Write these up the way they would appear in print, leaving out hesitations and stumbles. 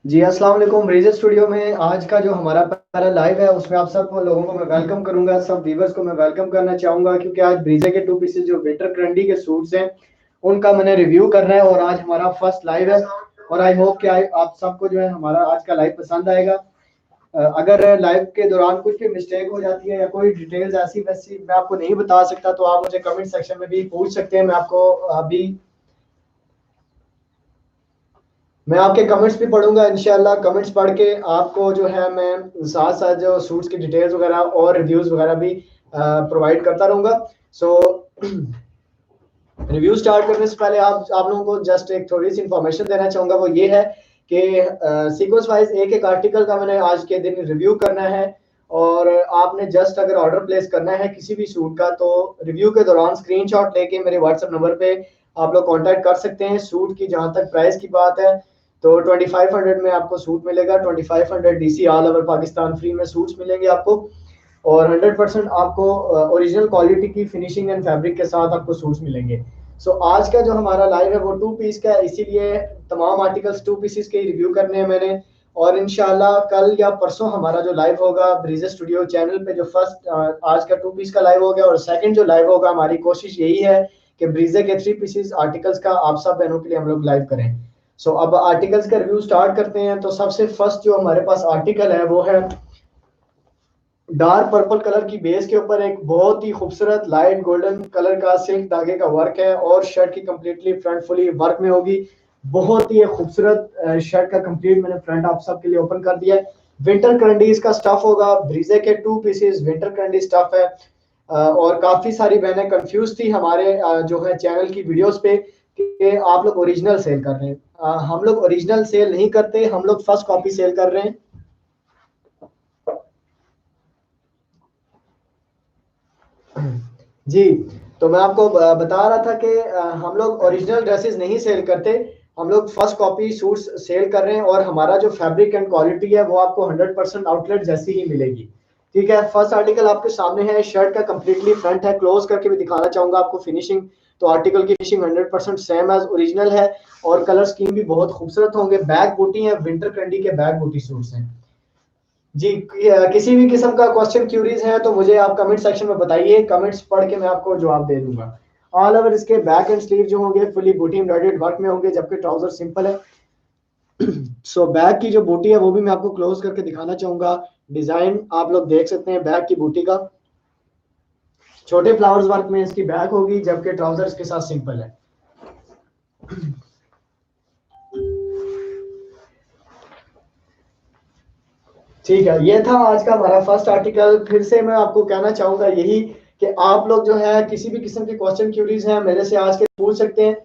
जी अस्सलाम वालेकुम। ब्रीजे स्टूडियो में आज का जो हमारा पहला लाइव है उसमें आप सब लोगों को मैं वेलकम करूंगा। सब व्यूवर्स को मैं वेलकम करना चाहूंगा क्योंकि आज ब्रीजे के टू पीसेस जो विंटर ट्रेंडी के सूट्स हैं उनका मैंने रिव्यू करना है और आज हमारा फर्स्ट लाइव है। और आई होप कि आप सबको जो है हमारा आज का लाइव पसंद आएगा। अगर लाइव के दौरान कुछ भी मिस्टेक हो जाती है या कोई डिटेल्स ऐसी वैसी मैं आपको नहीं बता सकता तो आप मुझे कमेंट सेक्शन में भी पूछ सकते हैं। मैं आपके कमेंट्स भी पढ़ूंगा इंशाल्लाह। कमेंट्स पढ़ के आपको जो है मैं साथ साथ जो सूट्स की डिटेल्स वगैरह और रिव्यूज वगैरह भी प्रोवाइड करता रहूंगा। सो रिव्यू स्टार्ट करने से पहले आप लोगों को जस्ट एक थोड़ी सी इंफॉर्मेशन देना चाहूंगा। वो ये है कि सीक्वेंस वाइज एक एक आर्टिकल का मैंने आज के दिन रिव्यू करना है और आपने जस्ट अगर ऑर्डर प्लेस करना है किसी भी सूट का तो रिव्यू के दौरान स्क्रीनशॉट लेके मेरे व्हाट्सएप नंबर पे आप लोग कांटेक्ट कर सकते हैं। सूट की जहां तक प्राइस की बात है तो 2500 में आपको सूट मिलेगा। 2500 DC all over Pakistan free में सूट्स मिलेंगे आपको और 100% आपको ओरिजिनल क्वालिटी की फिनिशिंग एंड फैब्रिक के साथ आपको सूट्स मिलेंगे। आज का जो हमारा लाइव है वो टू पीस का है, इसीलिए तमाम आर्टिकल्स टू पीसेस के रिव्यू करने हैं मैंने। और इंशाल्लाह कल या परसों हमारा जो लाइव होगा ब्रीजे स्टूडियो चैनल पे जो फर्स्ट आज का टू पीस का लाइव हो गया और सेकंड जो लाइव होगा हमारी कोशिश यही है कि ब्रीजे के थ्री पीसेस आर्टिकल्स का आप सब बहनों के लिए हम लोग लाइव करें। अब आर्टिकल्स का रिव्यू स्टार्ट करते हैं। तो सबसे फर्स्ट जो हमारे पास आर्टिकल है वो है डार्क पर्पल कलर की बेस के ऊपर एक बहुत ही खूबसूरत लाइट गोल्डन कलर का सिल्क धागे का वर्क है और शर्ट की कंप्लीटली फ्रंट फुली वर्क में होगी। बहुत ही खूबसूरत शर्ट का कंप्लीट मैंने फ्रंट आप सब के लिए ओपन कर दिया है। विंटर करंडीज का स्टफ होगा। ब्रीजे के टू पीसेस विंटर करंडी स्टफ है। और काफी सारी बहनें कंफ्यूज थी हमारे जो है चैनल की वीडियोस पे कि आप लोग ओरिजिनल सेल कर रहे हैं। हम लोग ओरिजिनल सेल नहीं करते, हम लोग फर्स्ट कॉपी सेल कर रहे हैं। जी, तो मैं आपको बता रहा था कि हम लोग ओरिजिनल ड्रेसेस नहीं सेल करते, हम लोग फर्स्ट कॉपी सूट्स सेल कर रहे हैं और हमारा जो फैब्रिक एंड क्वालिटी है वो आपको 100% आउटलेट जैसी ही मिलेगी। ठीक है, फर्स्ट आर्टिकल आपके सामने है। शर्ट का कंप्लीटली फ्रंट है, क्लोज करके भी दिखाना चाहूंगा आपको फिनिशिंग। तो आर्टिकल की फिनिशिंग 100% सेम एज ओरिजिनल है और कलर स्कीम भी बहुत खूबसूरत होंगे। बैक बूटी है, विंटर ट्रेंडी के बैक बूटी सूट्स हैं। जी, किसी भी किस्म का क्वेश्चन क्यूरीज है तो मुझे आप कमेंट सेक्शन में बताइए, कमेंट्स पढ़ के मैं आपको जवाब दे दूंगा। ऑल ओवर इसके बैक एंड स्लीव जो होंगे फुली बूटी एम्ब्रॉयडर्ड वर्क में होंगे जबकि ट्राउजर सिंपल है। बैक की जो बूटी है वो भी मैं आपको क्लोज करके दिखाना चाहूंगा। डिजाइन आप लोग देख सकते हैं बैक की बूटी का, छोटे फ्लावर्स वर्क में इसकी बैक होगी जबकि ट्राउजर इसके साथ सिंपल है। ठीक है, ये था आज का हमारा फर्स्ट आर्टिकल। फिर से मैं आपको कहना चाहूंगा यही कि आप लोग जो है किसी भी किस्म के क्वेश्चन क्यूरीज हैं मेरे से आज के पूछ सकते हैं।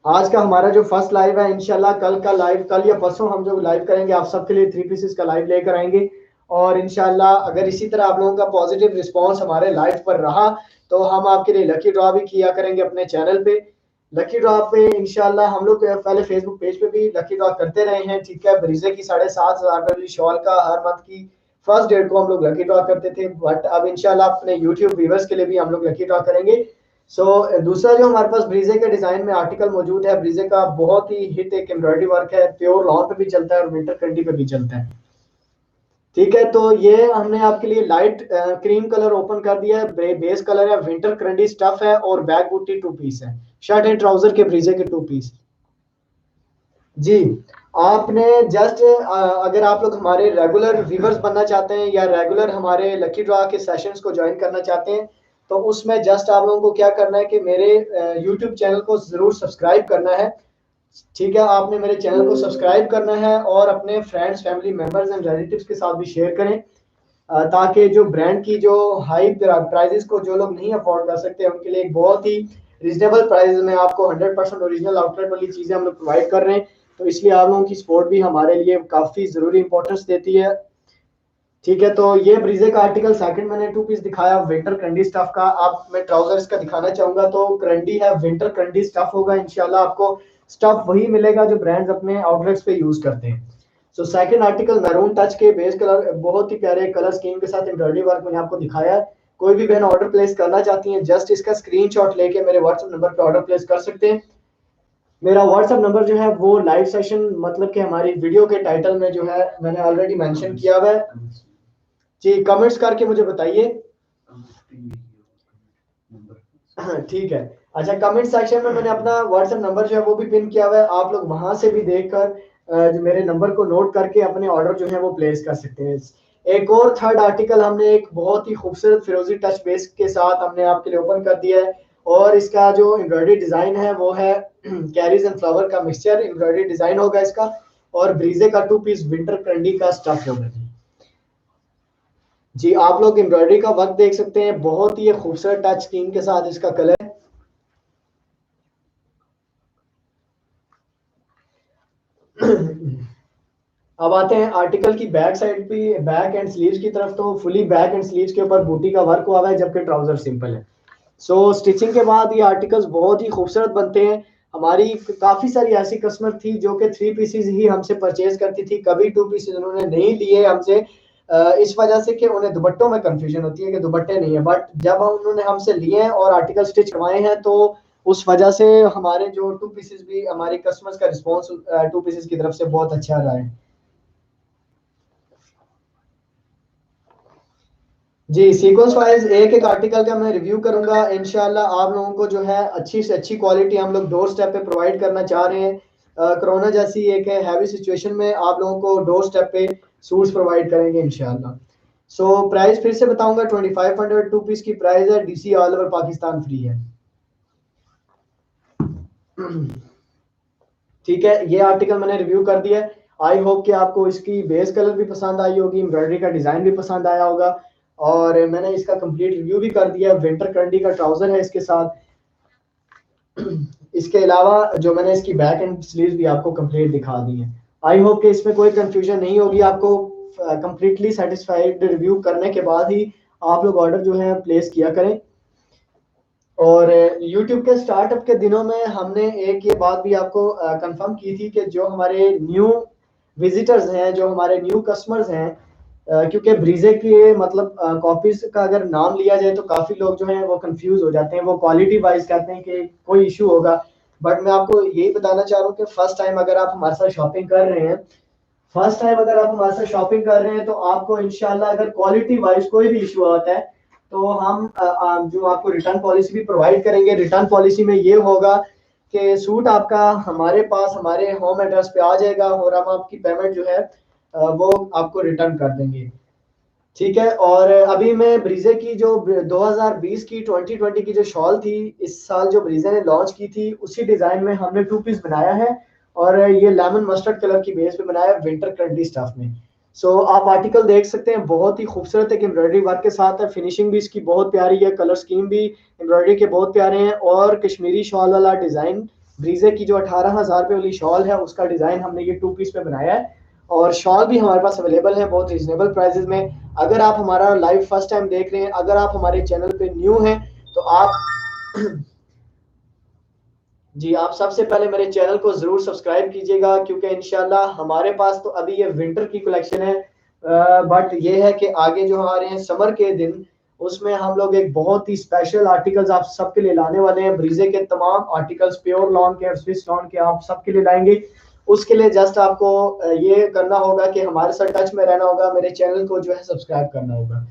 आज का हमारा जो फर्स्ट लाइव है इंशाल्लाह कल का लाइव, कल या परसों हम जो लाइव करेंगे आप सबके लिए थ्री पीसेस का लाइव लेकर आएंगे। और इंशाल्लाह अगर इसी तरह आप लोगों का पॉजिटिव रिस्पांस हमारे लाइव पर रहा तो हम आपके लिए लकी ड्रॉ भी किया करेंगे अपने चैनल पे। लकी ड्रॉ पे इंशाल्लाह हम लोग पहले फेसबुक पेज पे भी लकी ड्रॉ करते रहे हैं। ठीक है, ब्रीजे की 7,500 वाली शॉल का हर मंथ की फर्स्ट डेट को हम लोग लकी ड्रॉ करते थे, बट अब इंशाल्लाह अपने यूट्यूब व्यूवर्स के लिए भी हम लोग लकी ड्रॉ करेंगे। दूसरा जो हमारे पास ब्रीजे के डिजाइन में आर्टिकल मौजूद है, ब्रीजे का बहुत ही हिट एक एम्ब्रॉयडरी वर्क है, प्योर लॉन पे भी चलता है और विंटर कंडी पे भी चलता है। ठीक है, तो ये हमने आपके लिए लाइट क्रीम कलर ओपन कर दिया है। बेस कलर है, विंटर क्रंडी स्टफ है और बैक बूटी टू पीस है। शर्ट एंड ट्राउजर के ब्रीजे के टू पीस। जी, आपने जस्ट अगर आप लोग हमारे रेगुलर व्यूवर्स बनना चाहते हैं या रेगुलर हमारे लकी ड्रॉ के सेशंस को ज्वाइन करना चाहते हैं तो उसमें जस्ट आप लोगों को क्या करना है कि मेरे यूट्यूब चैनल को जरूर सब्सक्राइब करना है। ठीक है, आपने मेरे चैनल को सब्सक्राइब करना है और अपने friends family members and relatives के साथ भी शेयर करें ताकि जो ब्रांड की जो हाई प्राइजेस को जो लोग नहीं अफोर्ड कर सकते उनके लिए एक बहुत ही रिजनेबल प्राइस में आपको 100% ओरिजिनल आउटलेट वाली चीजें हम लोग प्रोवाइड कर रहे हैं। तो इसलिए आप लोगों की सपोर्ट भी हमारे लिए काफी जरूरी इंपॉर्टेंस देती है। ठीक है, तो ये ब्रीजे का आर्टिकल सेकंड मैंने टू पीस दिखाया विंटर कंडी स्टफ का। अब मैं ट्राउजर्स का दिखाना चाहूंगा। तो करंडी है, विंटर कंडी स्टफ होगा। इंशाल्लाह आपको स्टफ वही मिलेगा जो ब्रांड्स अपने आउटलेट्स पे यूज करते हैं। सेकंड आर्टिकल मैरून टच के बेस कलर, बहुत ही प्यारे कलर स्कीम के साथ एम्ब्रॉयडरी वर्क मैंने आपको दिखाया है। कोई भी बहन ऑर्डर प्लेस करना चाहती है जस्ट इसका स्क्रीनशॉट लेके मेरे व्हाट्सएप नंबर पे ऑर्डर प्लेस कर सकते हैं। मेरा व्हाट्सएप नंबर जो है वो लाइव सेशन मतलब कि हमारी वीडियो के टाइटल में जो है मैंने ऑलरेडी मेंशन किया हुआ है जी। कमेंट्स करके मुझे बताइए। ठीक है। अच्छा, कमेंट सेक्शन में मैंने अपना व्हाट्सएप नंबर जो है वो भी पिन किया हुआ है, आप लोग वहां से भी देखकर जो मेरे नंबर को नोट करके अपने ऑर्डर जो है वो प्लेस कर सकते हैं। एक और थर्ड आर्टिकल हमने एक बहुत ही खूबसूरत फिरोजी टच बेस के साथ हमने आपके लिए ओपन कर दिया है, और इसका जो एम्ब्रॉयडरी डिजाइन है वो है कैरीज एंड फ्लावर का मिक्सचर एम्ब्रॉयडरी डिजाइन होगा इसका, और ब्रीजे का 2 पीस विंटर कैंडी का स्टफ होगा जी। आप लोग एम्ब्रॉयडरी का वर्क देख सकते हैं, बहुत ही खूबसूरत टच स्कीम के साथ इसका कलर है। अब आते हैं आर्टिकल की बैक साइड पे, बैक एंड स्लीव्स की तरफ। तो फुली बैक एंड स्लीव्स के ऊपर बूटी का वर्क हुआ है, जबकि ट्राउजर सिंपल है। सो स्टिचिंग के बाद ये आर्टिकल्स बहुत ही खूबसूरत बनते हैं। हमारी काफी सारी ऐसी कस्टमर थी जो कि 3 पीसेज ही हमसे परचेज करती थी, कभी 2 पीसेज उन्होंने नहीं लिए हमसे, इस वजह से कि उन्हें दुपट्टों में कंफ्यूजन होती है कि दुपट्टे नहीं है। बट जब उन्होंने हमसे लिए हैं और आर्टिकल स्टिच करवाए हैं तो उस वजह से हमारे जो 2 पीसेज भी हमारी कस्टमर्स का रिस्पॉन्स 2 पीसेज की तरफ से बहुत अच्छा रहा है जी। सीक्वेंस वाइज एक एक आर्टिकल का मैं रिव्यू करूंगा इंशाल्लाह। आप लोगों को जो है अच्छी से अच्छी क्वालिटी हम लोग डोर स्टेप पे प्रोवाइड करना चाह रहे हैं। कोरोना जैसी एक हैवी सिचुएशन में आप लोगों को डोर स्टेप पे सूट्स प्रोवाइड करेंगे इंशाल्लाह। सो प्राइस फिर से बताऊंगा, 2500 2 पीस की प्राइस है, DC all over Pakistan free है। ठीक है, ये आर्टिकल मैंने रिव्यू कर दिया है। आई होप कि आपको इसकी बेस कलर भी पसंद आई होगी, एम्ब्रॉयडरी का डिजाइन भी पसंद आया होगा, और मैंने इसका कंप्लीट रिव्यू भी कर दिया। विंटर कंडी का ट्राउजर है इसके साथ। इसके अलावा जो मैंने इसकी बैक एंड स्लीव्स भी आपको कंप्लीट दिखा दी है। आई होप कि इसमें कोई कंफ्यूजन नहीं होगी आपको। कंप्लीटली सेटिस्फाइड रिव्यू करने के बाद ही आप लोग ऑर्डर जो है प्लेस किया करें। और YouTube के स्टार्टअप के दिनों में हमने एक ये बात भी आपको कंफर्म की थी कि जो हमारे न्यू विजिटर्स हैं, जो हमारे न्यू कस्टमर्स हैं, क्योंकि ब्रीजे की मतलब कॉपीज का अगर नाम लिया जाए तो काफी लोग जो हैं वो कंफ्यूज हो जाते हैं, वो क्वालिटी वाइज कहते हैं कि कोई इशू होगा। बट मैं आपको यही बताना चाह रहा हूँ कि फर्स्ट टाइम अगर आप हमारे साथ शॉपिंग कर रहे हैं, फर्स्ट टाइम अगर आप हमारे साथ शॉपिंग कर रहे हैं तो आपको इंशाल्लाह अगर क्वालिटी वाइज कोई भी इशू आता है तो हम जो आपको रिटर्न पॉलिसी भी प्रोवाइड करेंगे। रिटर्न पॉलिसी में ये होगा कि सूट आपका हमारे पास हमारे होम एड्रेस पे आ जाएगा और हम आपकी पेमेंट जो है वो आपको रिटर्न कर देंगे। ठीक है। और अभी मैं ब्रीजे की जो 2020 की 2020 की जो शॉल थी, इस साल जो ब्रीजे ने लॉन्च की थी, उसी डिजाइन में हमने 2 पीस बनाया है, और ये लेमन मस्टर्ड कलर की बेस पे बनाया है विंटर कंडी स्टफ में। सो आप आर्टिकल देख सकते हैं, बहुत ही खूबसूरत एक एम्ब्रॉयडरी वर्क के साथ है, फिनिशिंग भी इसकी बहुत प्यारी है, कलर स्कीम भी एम्ब्रॉयडरी के बहुत प्यारे हैं, और कश्मीरी शॉल वाला डिजाइन ब्रीजे की जो 18,000 रुपये वाली शॉल है उसका डिजाइन हमने ये 2 पीस में बनाया है। और शॉल भी हमारे पास अवेलेबल है बहुत रीजनेबल प्राइसेस में। अगर आप हमारा लाइव फर्स्ट टाइम देख रहे हैं, अगर आप हमारे चैनल पे न्यू हैं तो आप जी आप सबसे पहले मेरे चैनल को जरूर सब्सक्राइब कीजिएगा, क्योंकि इंशाल्लाह हमारे पास तो अभी ये विंटर की कलेक्शन है, बट ये है कि आगे जो आ रहे हैं समर के दिन, उसमें हम लोग एक बहुत ही स्पेशल आर्टिकल्स आप सबके लिए लाने वाले हैं। ब्रीजे के तमाम आर्टिकल्स प्योर लॉन के और स्विस लॉन के आप सबके लिए लाएंगे। उसके लिए जस्ट आपको ये करना होगा कि हमारे साथ टच में रहना होगा, मेरे चैनल को जो है सब्सक्राइब करना होगा।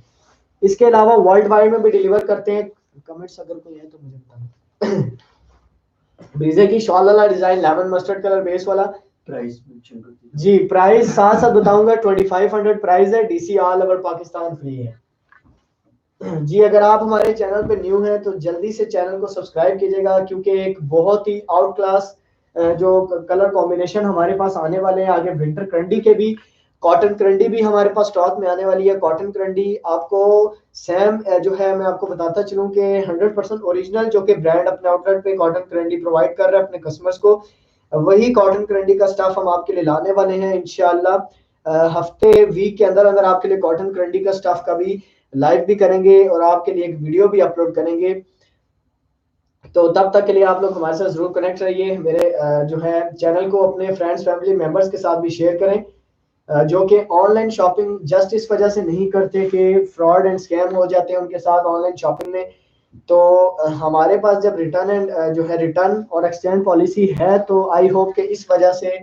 इसके अलावा वर्ल्ड वाइड में भी डिलीवर करते हैं। कमेंट्स अगर कोई है तो मुझे बताना। ब्रीजे की शॉल वाला design lemon mustard colour base वाला। प्राइस जी प्राइस साथ साथ बताऊंगा, 2500 प्राइस है, DC all over Pakistan free है जी। अगर आप हमारे चैनल पे न्यू हैं तो जल्दी से चैनल को सब्सक्राइब कीजिएगा, क्योंकि एक बहुत ही आउट क्लास जो कलर कॉम्बिनेशन हमारे पास आने वाले हैं आगे विंटर करंडी के भी। कॉटन करंडी भी हमारे पास स्टॉक में आने वाली है। कॉटन करंडी आपको सेम जो है मैं आपको बताता चलूं कि 100% ओरिजिनल जो कि ब्रांड अपने आउटलेट पे कॉटन करंडी प्रोवाइड कर रहा है अपने कस्टमर्स को, वही कॉटन करंडी का स्टाफ हम आपके लिए लाने वाले हैं इंशाल्लाह। हफ्ते वीक के अंदर अंदर आपके लिए कॉटन करंडी का स्टाफ का भी लाइव भी करेंगे और आपके लिए एक वीडियो भी अपलोड करेंगे। तो तब तक के लिए आप लोग हमारे साथ जरूर कनेक्ट रहिए। मेरे जो है चैनल को अपने फ्रेंड्स फैमिली मेंबर्स के साथ भी शेयर करें, जो कि ऑनलाइन शॉपिंग जस्ट इस वजह से नहीं करते कि फ्रॉड एंड स्कैम हो जाते हैं उनके साथ ऑनलाइन शॉपिंग में। तो हमारे पास जब रिटर्न एंड जो है रिटर्न और एक्सचेंज पॉलिसी है, तो आई होप कि इस वजह से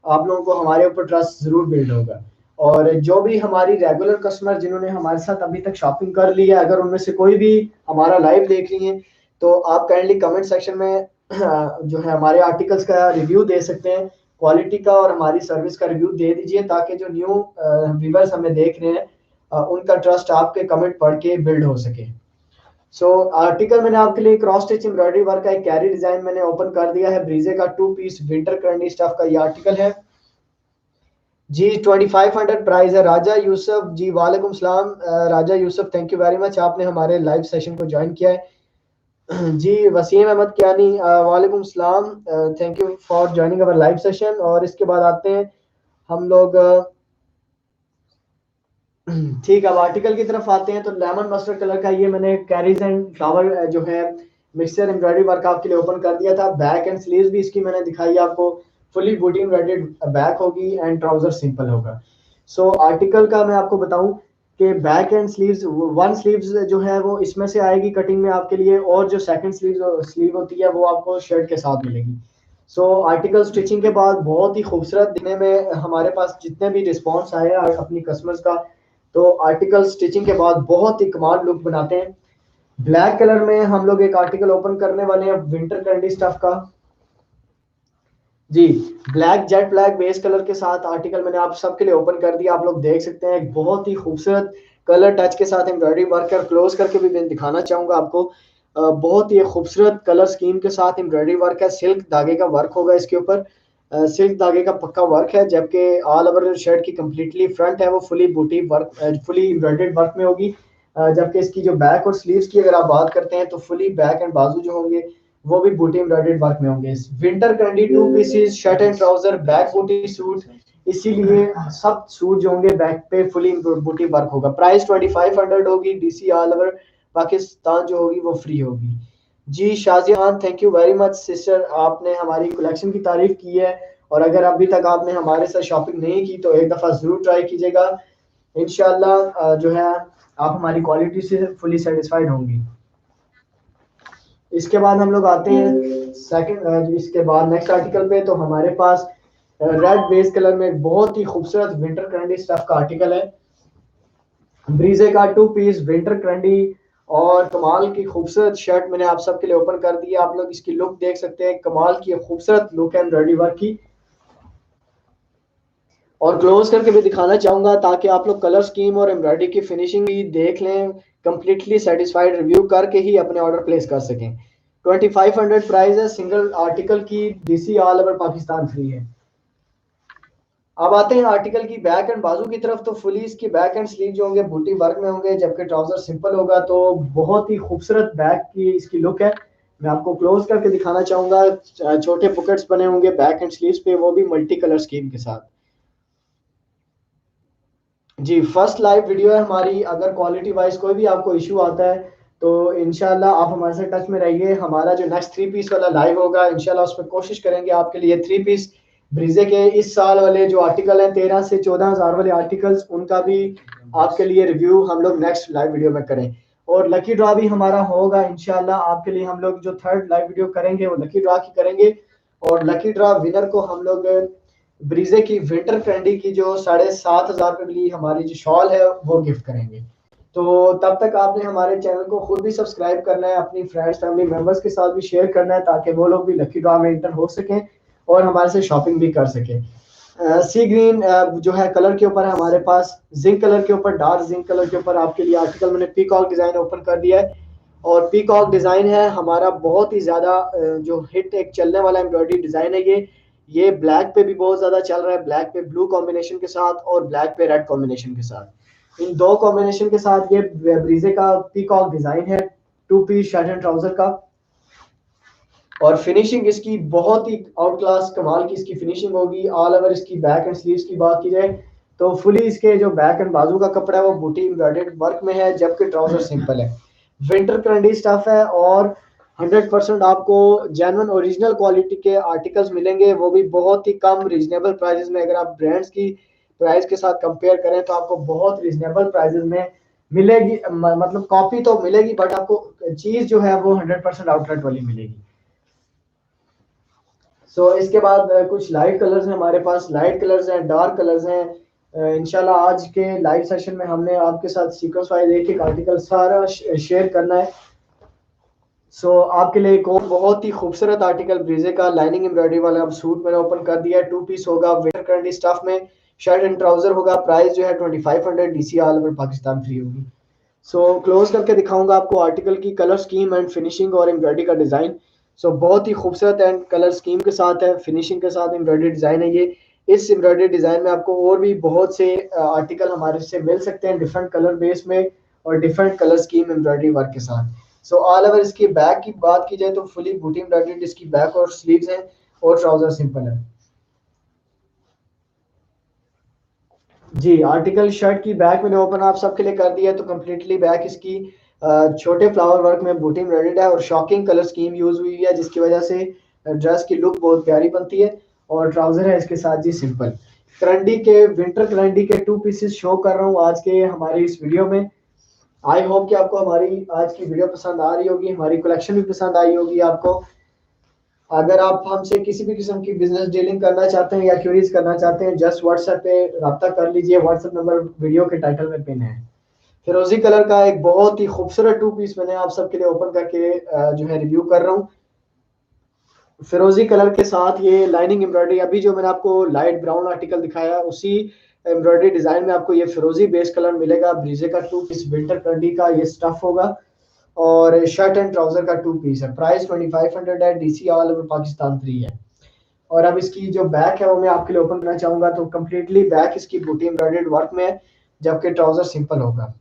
आप लोगों को हमारे ऊपर ट्रस्ट जरूर बिल्ड होगा। और जो भी हमारी रेगुलर कस्टमर जिन्होंने हमारे साथ अभी तक शॉपिंग कर ली है, अगर उनमें से कोई भी हमारा लाइव देख रही है, तो आप काइंडली कमेंट सेक्शन में जो है हमारे आर्टिकल्स का रिव्यू दे सकते हैं, क्वालिटी का और हमारी सर्विस का रिव्यू दे दीजिए, ताकि जो न्यू व्यूअर्स हमें देख रहे हैं उनका ट्रस्ट आपके कमेंट पढ़ के बिल्ड हो सके। सो आर्टिकल मैंने आपके लिए क्रॉस स्टिच एम्ब्रॉयडरी वर्क का एक कैरी डिजाइन मैंने ओपन कर दिया है, ब्रीजे का 2 पीस विंटर करंडी स्टफ का ये आर्टिकल है जी। 2500 प्राइस है। राजा यूसुफ जी, वालेकुम सलाम। Raja Yusuf, thank you very much, आपने हमारे लाइव सेशन को ज्वाइन किया है जी। वसीम अहमद कियानी, वालेकुम सलाम, thank you for joining our live session. और इसके बाद आते हैं हम लोग ठीक है, अब आर्टिकल की तरफ आते हैं। तो लेमन मस्टर्ड कलर का ये मैंने कैरीज एंड फ्लावर जो है मिक्सचर एम्ब्रॉयडरी वर्क आपके लिए ओपन कर दिया था। बैक एंड स्लीव्स भी इसकी मैंने दिखाई आपको, फुली बूटी एम्ब्रॉयडर्ड बैक होगी एंड ट्राउजर सिंपल होगा। सो आर्टिकल का मैं आपको बताऊं कि back and sleeves, one sleeves जो है वो इसमें से आएगी कटिंग में आपके लिए, और जो सेकंड स्लीव होती है वो आपको शर्ट के साथ मिलेगी। सो आर्टिकल स्टिचिंग के बाद बहुत ही खूबसूरत दिखने में हमारे पास जितने भी रिस्पॉन्स आए हैं अपनी कस्टमर्स का, तो आर्टिकल स्टिचिंग के बाद बहुत ही कमाल लुक बनाते हैं। ब्लैक कलर में हम लोग एक आर्टिकल ओपन करने वाले हैं विंटर कैंडी स्टफ का जी। Black jet black base colour के साथ आर्टिकल मैंने आप सबके लिए ओपन कर दिया। आप लोग देख सकते हैं एक बहुत ही खूबसूरत कलर टच के साथ एम्ब्रॉयडरी वर्क है। क्लोज करके भी मैं दिखाना चाहूंगा आपको, बहुत ही खूबसूरत कलर स्कीम के साथ एम्ब्रॉयडरी वर्क है। सिल्क धागे का वर्क होगा इसके ऊपर, सिल्क धागे का पक्का वर्क है, जबकि ऑल ओवर शर्ट की कंप्लीटली फ्रंट है वो फुली बूटी वर्क, फुली एम्ब्रॉयडर्ड वर्क में होगी। जबकि इसकी जो बैक और स्लीव्स की अगर आप बात करते हैं, तो फुली बैक एंड बाजू जो होंगे वो भी बूटी एम्ब्रॉयडर्ड वर्क में होंगे। Winter candy 2 pieces shirt and trouser back बूटी सूट, इसीलिए सब सूट जो होंगे बैक पे फुली बूटी वर्क होगा। प्राइस 2500 होगी। डीसी ऑल ओवर पाकिस्तान जो होगी वो फ्री होगी जी। Shahjahan, thank you very much sister, आपने हमारी कलेक्शन की तारीफ की है। और अगर अभी तक आपने हमारे साथ शॉपिंग नहीं की तो एक दफ़ा ज़रूर ट्राई कीजिएगा। इंशाल्लाह जो है आप हमारी क्वालिटी से फुली सेटिस्फाइड होंगी। इसके बाद हम लोग आते हैं सेकंड, इसके बाद नेक्स्ट आर्टिकल पे। तो हमारे पास रेड बेस कलर में एक बहुत ही खूबसूरत विंटर कैंडी स्टफ का आर्टिकल है, ब्रीजे का 2 पीस विंटर कैंडी। और कमाल की खूबसूरत शर्ट मैंने आप सबके लिए ओपन कर दी है। आप लोग इसकी लुक देख सकते हैं, कमाल की खूबसूरत लुक है एम्ब्रॉयडरी वर्क की। और क्लोज करके भी दिखाना चाहूंगा ताकि आप लोग कलर स्कीम और एम्ब्रॉयडरी की फिनिशिंग भी देख लें, कंप्लीटली सेटिस्फाइड रिव्यू करके ही अपने ऑर्डर प्लेस कर सकें। 2500 प्राइस है सिंगल आर्टिकल की, DC all over Pakistan free है। अब आते हैं आर्टिकल की बैक एंड बाजू की तरफ। तो फुली इसकी बैक एंड स्लीव जो होंगे बूटी वर्क में होंगे, जबकि ट्राउजर सिंपल होगा। तो बहुत ही खूबसूरत बैक की इसकी लुक है। मैं आपको क्लोज करके दिखाना चाहूंगा, छोटे पॉकेट्स बने होंगे बैक एंड स्लीव्स पे, वो भी मल्टी कलर स्कीम के साथ जी। फर्स्ट लाइव वीडियो है हमारी, अगर क्वालिटी वाइज कोई भी आपको इशू आता है तो इंशाल्लाह आप हमारे साथ टच में रहिए। हमारा जो नेक्स्ट 3 पीस वाला लाइव होगा इंशाल्लाह उसमें कोशिश करेंगे आपके लिए 3 पीस ब्रीजे के इस साल वाले जो आर्टिकल हैं 13 से 14 हज़ार वाले आर्टिकल्स, उनका भी आपके लिए रिव्यू हम लोग नेक्स्ट लाइव वीडियो में करें। और लकी ड्रॉ भी हमारा होगा इंशाल्लाह आपके लिए। हम लोग जो थर्ड लाइव वीडियो करेंगे वो लकी ड्रॉ की करेंगे, और लकी ड्रॉ विनर को हम लोग ब्रीजे की विंटर ट्रेंडी की जो 7,500 की हमारी जो शॉल है वो गिफ्ट करेंगे। तो तब तक आपने हमारे चैनल को खुद भी सब्सक्राइब करना है, अपनी फ्रेंड्स फैमिली मेंबर्स के साथ भी शेयर करना है, ताकि वो लोग भी लकी ड्रॉ में एंटर हो सकें और हमारे से शॉपिंग भी कर सकें। सी ग्रीन जो है कलर के ऊपर है हमारे पास, जिंक कलर के ऊपर, डार्क जिंक कलर के ऊपर आपके लिए आर्टिकल मैंने पीकॉक डिजाइन ओपन कर दिया है। और पीकॉक डिजाइन है हमारा बहुत ही ज्यादा जो हिट एक चलने वाला एम्ब्रॉयडरी डिजाइन है ये ब्लैक पे भी बहुत ज्यादा चल रहा है, ब्लैक पे ब्लू कॉम्बिनेशन के साथ और ब्लैक पे रेड कॉम्बिनेशन के साथ। इन दो कॉम्बिनेशन के साथ ये ब्रीजे का पीकॉक डिजाइन है, 2 पीस शर्ट एंड ट्राउजर का। और फिनिशिंग इसकी बहुत ही आउट क्लास कमाल की इसकी फिनिशिंग होगी। ऑल ओवर इसकी बैक एंड स्लीव्स की बात की जाए तो फुली इसके जो बैक एंड बाजू का कपड़ा है वो बूटी एम्ब्रॉयडर्ड वर्क में है, जबकि ट्राउजर सिंपल है। विंटर कैंडी स्टफ है और 100% आपको जेन्युइन ओरिजिनल क्वालिटी के आर्टिकल्स मिलेंगे, वो भी बहुत ही कम रीजनेबल प्राइसेस में। अगर आप ब्रांड्स की प्राइस के साथ कंपेयर करें तो आपको बहुत रीजनेबल प्राइसेस में मिलेगी, मतलब कॉपी तो मिलेगी बट आपको चीज जो है वो 100% आउटलेट वाली मिलेगी। सो इसके बाद कुछ लाइट कलर्स हैं हमारे पास, लाइट कलर्स हैं, डार्क कलर्स हैं। इंशाल्लाह आज के लाइव सेशन में हमने आपके साथ सीक्वेंस वाइज एक एक आर्टिकल सारा शेयर करना है। सो आपके लिए एक और बहुत ही खूबसूरत आर्टिकल ब्रीजे का लाइनिंग एम्ब्रॉयडरी वाला अब सूट मैंने ओपन कर दिया है। 2 पीस होगा, विंटर करंडी स्टफ में, शर्ट एंड ट्राउजर होगा। प्राइस जो है 2500 DC all over Pakistan free होगी। सो क्लोज करके दिखाऊंगा आपको आर्टिकल की कलर स्कीम एंड फिनिशिंग और एम्ब्रॉयडरी का डिजाइन। सो बहुत ही खूबसूरत एंड कलर स्कीम के साथ है, फिनिशिंग के साथ एम्ब्रॉयडरी डिजाइन है ये। इस एम्ब्रॉयडरी डिजाइन में आपको और भी बहुत से आर्टिकल हमारे से मिल सकते हैं डिफरेंट कलर बेस में और different colour scheme embroidery work के साथ। सो ऑल ओवर इसकी बैक की बात की जाए तो फुली बूटी एम्ब्रॉयडरी इसकी बैक और स्लीव्स हैं और ट्राउजर सिंपल है। जी आर्टिकल शर्ट की बैक मैंने ओपन आप सबके लिए कर दिया है। तो कम्प्लीटली बैक इसकी छोटे फ्लावर वर्क में बूटी एम्ब्रॉयडर्ड है और शॉकिंग कलर स्कीम यूज हुई है जिसकी वजह से ड्रेस की लुक बहुत प्यारी बनती है। और ट्राउजर है इसके साथ जी सिंपल। करंडी के विंटर करंडी के 2 पीसेस शो कर रहा हूँ आज के हमारी इस वीडियो में। आई होप कि आपको हमारी आज की वीडियो पसंद आ रही होगी, हमारी कलेक्शन भी पसंद आई होगी आपको। अगर आप हमसे किसी भी किस्म की बिजनेस डीलिंग करना चाहते हैं या क्वेरीज करना चाहते हैं, जस्ट व्हाट्सएप पे रब्ता कर लीजिए। व्हाट्सएप नंबर वीडियो के टाइटल में पिन है। फिरोजी कलर का एक बहुत ही खूबसूरत 2 पीस मैंने आप सबके लिए ओपन करके जो है रिव्यू कर रहा हूँ। फिरोजी कलर के साथ ये लाइनिंग एम्ब्रॉयडरी, अभी जो मैंने आपको लाइट ब्राउन आर्टिकल दिखाया उसी एम्ब्रॉयडरी डिजाइन में आपको ये फिरोजी बेस कलर मिलेगा। ब्रीजे का 2 पीस विंटर कंडी का ये स्टफ होगा और शर्ट एंड ट्राउजर का 2 पीस है। प्राइस 2500 है, DC all over Pakistan free है। और अब इसकी जो बैक है वो मैं आपके लिए ओपन करना चाहूंगा। तो कम्प्लीटली बैक इसकी बूटी एम्ब्रॉयडर्ड वर्क में है जबकि ट्राउजर सिंपल होगा।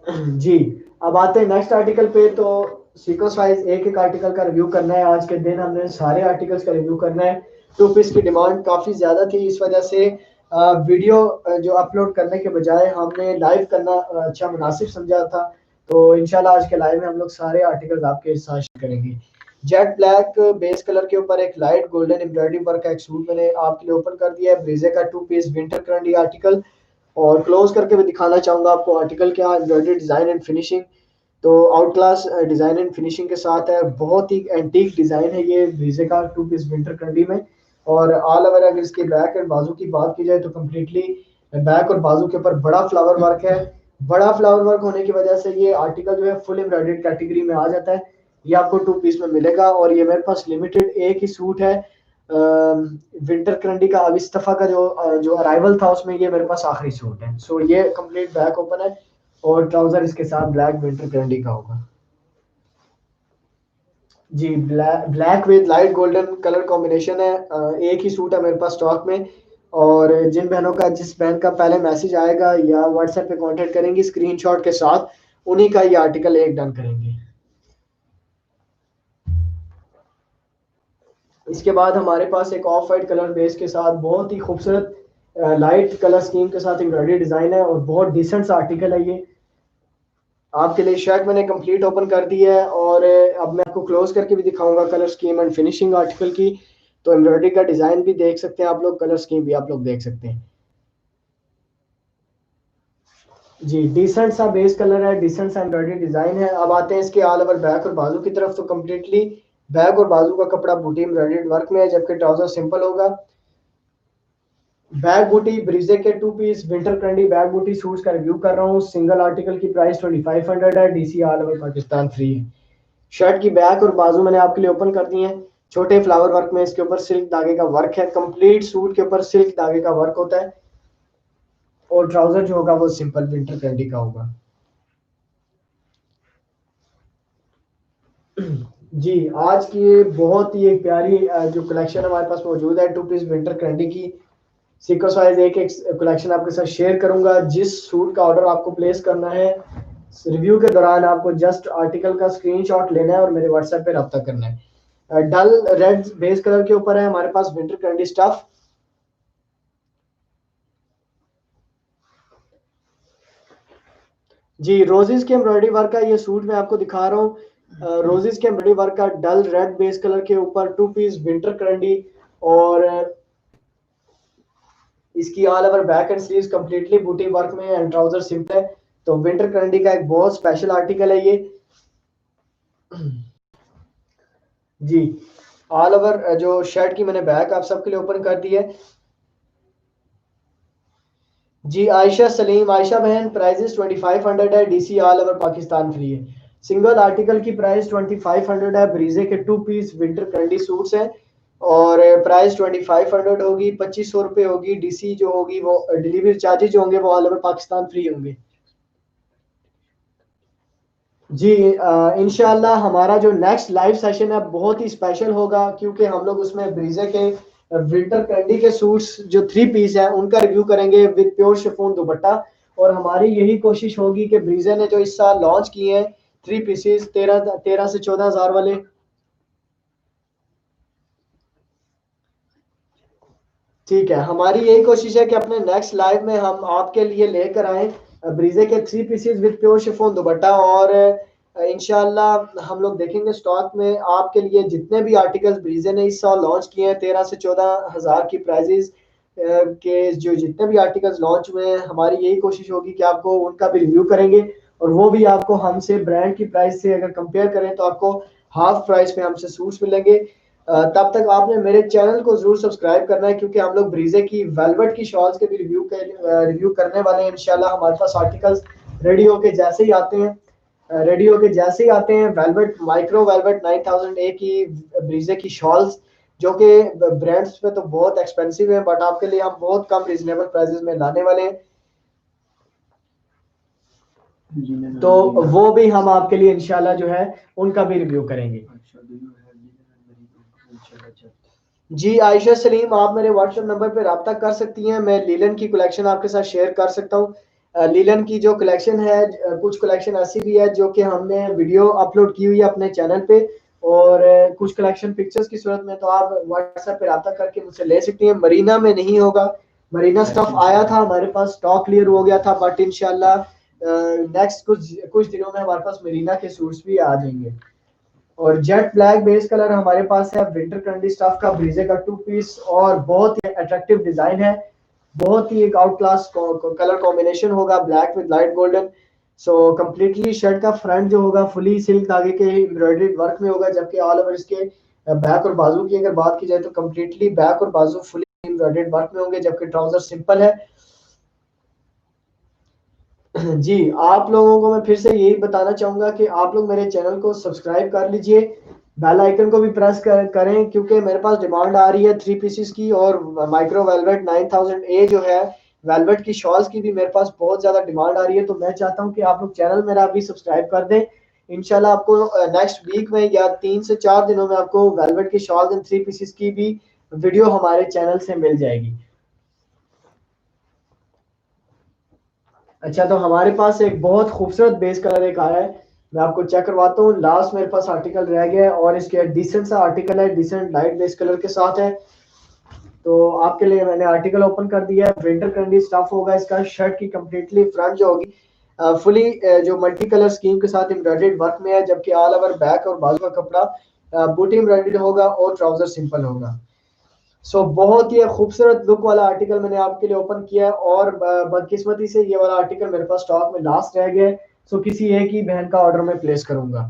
जी अब आते हैं नेक्स्ट आर्टिकल पे। तो सीक्वेंस वाइज एक एक आर्टिकल का रिव्यू करना है। आज के दिन हमने सारे आर्टिकल्स का रिव्यू करना है। 2 पीस की डिमांड काफी ज्यादा थी, इस वजह से वीडियो जो अपलोड करने के बजाय हमने लाइव करना अच्छा मुनासिब समझा था। तो इंशाल्लाह आज के लाइव में हम लोग सारे आर्टिकल्स आपके साथ शेयर करेंगे। जेट ब्लैक बेस कलर के ऊपर एक लाइट गोल्डन एम्ब्रॉयडरी वर्क का एक सूट मैंने आपके लिए ओपन कर दिया है। ब्रेजे का 2 पीस विंटर करंडी आर्टिकल और क्लोज करके मैं दिखाना चाहूंगा आपको आर्टिकल क्या एम्ब्रॉयडरी डिजाइन एंड फिनिशिंग। तो out class design and finishing के साथ है। बहुत ही एंटीक डिजाइन है ये ब्रीजे का 2 पीस विंटर कंडी में। और ऑल ओवर अगर इसके बैक एंड बाजू की बात की जाए तो कम्प्लीटली बैक और बाजू के ऊपर बड़ा फ्लावर वर्क है। बड़ा फ्लावर वर्क होने की वजह से ये आर्टिकल जो है फुल एम्ब्रॉयडर्ड कैटेगरी में आ जाता है। ये आपको 2 पीस में मिलेगा और ये मेरे पास लिमिटेड एक ही सूट है विंटर करंडी का। अब इस दफा का जो अराइवल था उसमें ये मेरे पास आखिरी सूट है। सो ये कंप्लीट बैक ओपन है और ट्राउजर इसके साथ ब्लैक विंटर करंडी का होगा। जी black with light golden colour combination है। एक ही सूट है मेरे पास स्टॉक में। और जिन बहनों का जिस बहन का पहले मैसेज आएगा या व्हाट्सएप पे कांटेक्ट करेंगी स्क्रीनशॉट के साथ, उन्हीं का ये आर्टिकल एक डन करेंगे। इसके बाद हमारे पास एक ऑफ वाइट कलर बेस के साथ बहुत ही खूबसूरत लाइट कलर स्कीम के साथ एम्ब्रॉयडरी डिजाइन है और बहुत डिसेंट सा आर्टिकल है ये। आपके लिए शर्ट मैंने कंप्लीट ओपन कर दी है और अब मैं आपको क्लोज करके भी दिखाऊंगा colour scheme and finishing article की। तो एम्ब्रॉयडरी का डिजाइन भी देख सकते हैं आप लोग, कलर स्कीम भी आप लोग देख सकते हैं। जी डिसेंट सा बेस कलर है, डिसेंट सा एम्ब्रॉयडरी डिजाइन है। अब आते हैं इसके ऑल ओवर बैक और बाजू की तरफ। तो कम्प्लीटली बैक और बाजू का कपड़ा बूटी एम्ब्रॉयडर्ड वर्क में है जबकि ट्राउजर सिंपल होगा। बैग बूटी ब्रीजे के 2 पीस विंटर करंडी बैग बूटी सूट्स का रिव्यू कर रहा हूँ। सिंगल आर्टिकल की प्राइस 2500 है, DC all over Pakistan free है। शर्ट की बैक और बाजू मैंने आपके लिए ओपन कर दिए हैं। छोटे फ्लावर वर्क में इसके ऊपर सिल्क धागे का वर्क है। कंप्लीट सूट के ऊपर सिल्क धागे का वर्क होता है और ट्राउजर जो होगा वो सिंपल विंटर करंडी का होगा। जी आज की बहुत ही एक प्यारी जो कलेक्शन हमारे पास मौजूद है 2 पीस विंटर करंडी की। सीक्वेंस वाइज एक एक कलेक्शन आपके साथ शेयर करूंगा। जिस सूट का ऑर्डर आपको प्लेस करना है रिव्यू के दौरान आपको जस्ट आर्टिकल का स्क्रीनशॉट लेना है और मेरे व्हाट्सएप पे रब्ता करना है। डल रेड बेस कलर के ऊपर है हमारे पास विंटर कैंडी स्टफ। जी रोजेस के एम्ब्रॉयडरी वर्क का ये सूट मैं आपको दिखा रहा हूँ। रोजेस के एम्ब्रॉयडरी वर्क का डल रेड बेस कलर के ऊपर 2 पीस विंटर करंडी और इसकी all over back and sleeves completely बूटी वर्क में एंड ट्राउजर सिंपल है। तो विंटर कैंडी का एक बहुत स्पेशल आर्टिकल है ये जी। ऑल ओवर जो शर्ट की मैंने बैक आप सबके लिए ओपन कर दी है जी। आयशा सलीम, आयशा बहन, प्राइजेस 2500 है, DC all over Pakistan free है। सिंगल आर्टिकल की प्राइस 2500 है। ब्रीजे के 2 पीस विंटर कैंडी सूट्स हैं और प्राइस 2500 होगी, 2500 रुपये होगी। डीसी जो होगी वो डिलीवरी चार्जेज जो होंगे वो ऑल ओवर पाकिस्तान फ्री होंगे जी। इंशाल्लाह हमारा जो नेक्स्ट लाइव सेशन है बहुत ही स्पेशल होगा, क्योंकि हम लोग उसमें ब्रीजे के विंटर कैंडी के सूट्स जो 3 पीस है उनका रिव्यू करेंगे विद प्योर शिफॉन दुपट्टा। और हमारी यही कोशिश होगी कि ब्रीजे ने जो इस साल लॉन्च किए हैं 3 पीसेस 13 से 14 हज़ार वाले, ठीक है, हमारी यही कोशिश है कि अपने नेक्स्ट लाइव में हम आपके लिए लेकर आए ब्रीजे के 3 पीसेस विद प्योर शिफॉन दुपट्टा। और इंशाल्लाह हम लोग देखेंगे स्टॉक में आपके लिए जितने भी आर्टिकल्स ब्रीजे ने इस साल लॉन्च किए हैं 13 से 14 हज़ार की प्राइजेस के जो जितने भी आर्टिकल्स लॉन्च हुए हैं, हमारी यही कोशिश होगी कि आपको उनका भी रिव्यू करेंगे और वो भी आपको हमसे ब्रांड की प्राइस से अगर कंपेयर करें तो आपको हाफ प्राइस में हमसे सूट्स मिलेंगे। तब तक आपने मेरे चैनल को जरूर सब्सक्राइब करना है, क्योंकि हम लोग ब्रीजे की वेलवेट की शॉल्स के भी रिव्यू करने वाले हैं इंशाल्लाह। हमारे पास आर्टिकल्स रेडी होके जैसे ही आते हैं वेलवेट माइक्रो वेलवेट 9000 ए की ब्रीजे की शॉल्स जो कि ब्रांड्स पे तो बहुत एक्सपेंसिव है, बट आपके लिए हम बहुत कम रिजनेबल प्राइसेस में लाने वाले हैं। तो वो भी हम आपके लिए इंशाल्लाह जो है उनका भी रिव्यू करेंगे जी। आयशा सलीम, आप मेरे व्हाट्सएप नंबर पे रब्ता कर सकती हैं, मैं लीलन की कलेक्शन आपके साथ शेयर कर सकता हूँ। लीलन की जो कलेक्शन है कुछ कलेक्शन ऐसी भी है जो कि हमने वीडियो अपलोड की हुई है अपने चैनल पे, और कुछ कलेक्शन पिक्चर्स की सूरत में तो आप व्हाट्सएप पे रब्ता करके मुझसे ले सकती हैं। मरीना में नहीं होगा, मरीना स्टफ आया था हमारे पास, स्टॉक क्लियर हो गया था, बट इंशाल्लाह नेक्स्ट कुछ दिनों में हमारे पास मरीना के सूट्स भी आ जाएंगे। और जेट ब्लैक बेस कलर हमारे पास है विंटर ट्रेंडी स्टफ का ब्रीजे का 2 पीस, और बहुत ही अट्रैक्टिव डिजाइन है, बहुत ही एक आउट क्लास कलर कॉम्बिनेशन होगा black with light golden. So completely shirt का फ्रंट जो होगा फुली सिल्क धागे के एम्ब्रॉयडरी वर्क में होगा, जबकि ऑल ओवर इसके बैक और बाजू की अगर बात की जाए तो कंप्लीटली बैक और बाजू फुली एम्ब्रॉयडर्ड वर्क में होंगे, जबकि ट्राउजर सिंपल है जी। आप लोगों को मैं फिर से यही बताना चाहूंगा कि आप लोग मेरे चैनल को सब्सक्राइब कर लीजिए, बेल आइकन को भी प्रेस करें, क्योंकि मेरे पास डिमांड आ रही है 3 पीसेस की, और माइक्रो वेलवेट 9000 ए जो है वेलवेट की शॉल्स की भी मेरे पास बहुत ज्यादा डिमांड आ रही है। तो मैं चाहता हूं कि आप लोग चैनल मेरा अभी सब्सक्राइब कर दें। इंशाल्लाह आपको नेक्स्ट वीक में या 3 से 4 दिनों में आपको वेलवेट की शॉल्स एंड 3 पीसेस की भी वीडियो हमारे चैनल से मिल जाएगी। अच्छा, तो हमारे पास एक बहुत खूबसूरत बेस कलर एक आया है, मैं आपको चेक करवाता हूँ। लास्ट मेरे पास आर्टिकल रह गया है और इसके डिसेंट सा आर्टिकल है, डिसेंट लाइट बेस कलर के साथ है। तो आपके लिए मैंने आर्टिकल ओपन कर दिया है। विंटर कैंडी स्टफ होगा इसका, शर्ट की कंप्लीटली फ्रंट जो होगी फुली जो मल्टी कलर स्कीम के साथ एम्ब्रॉयडर्ड वर्क में है, जबकि ऑल ओवर बैक और बाजू का कपड़ा बूटी एम्ब्रॉयडर्ड होगा और ट्राउजर सिंपल होगा। बहुत ही खूबसूरत लुक वाला आर्टिकल मैंने आपके लिए ओपन किया है, और बदकिस्मती से ये वाला आर्टिकल मेरे पास स्टॉक में लास्ट रह गया है। किसी एक ही बहन का ऑर्डर मैं प्लेस करूंगा।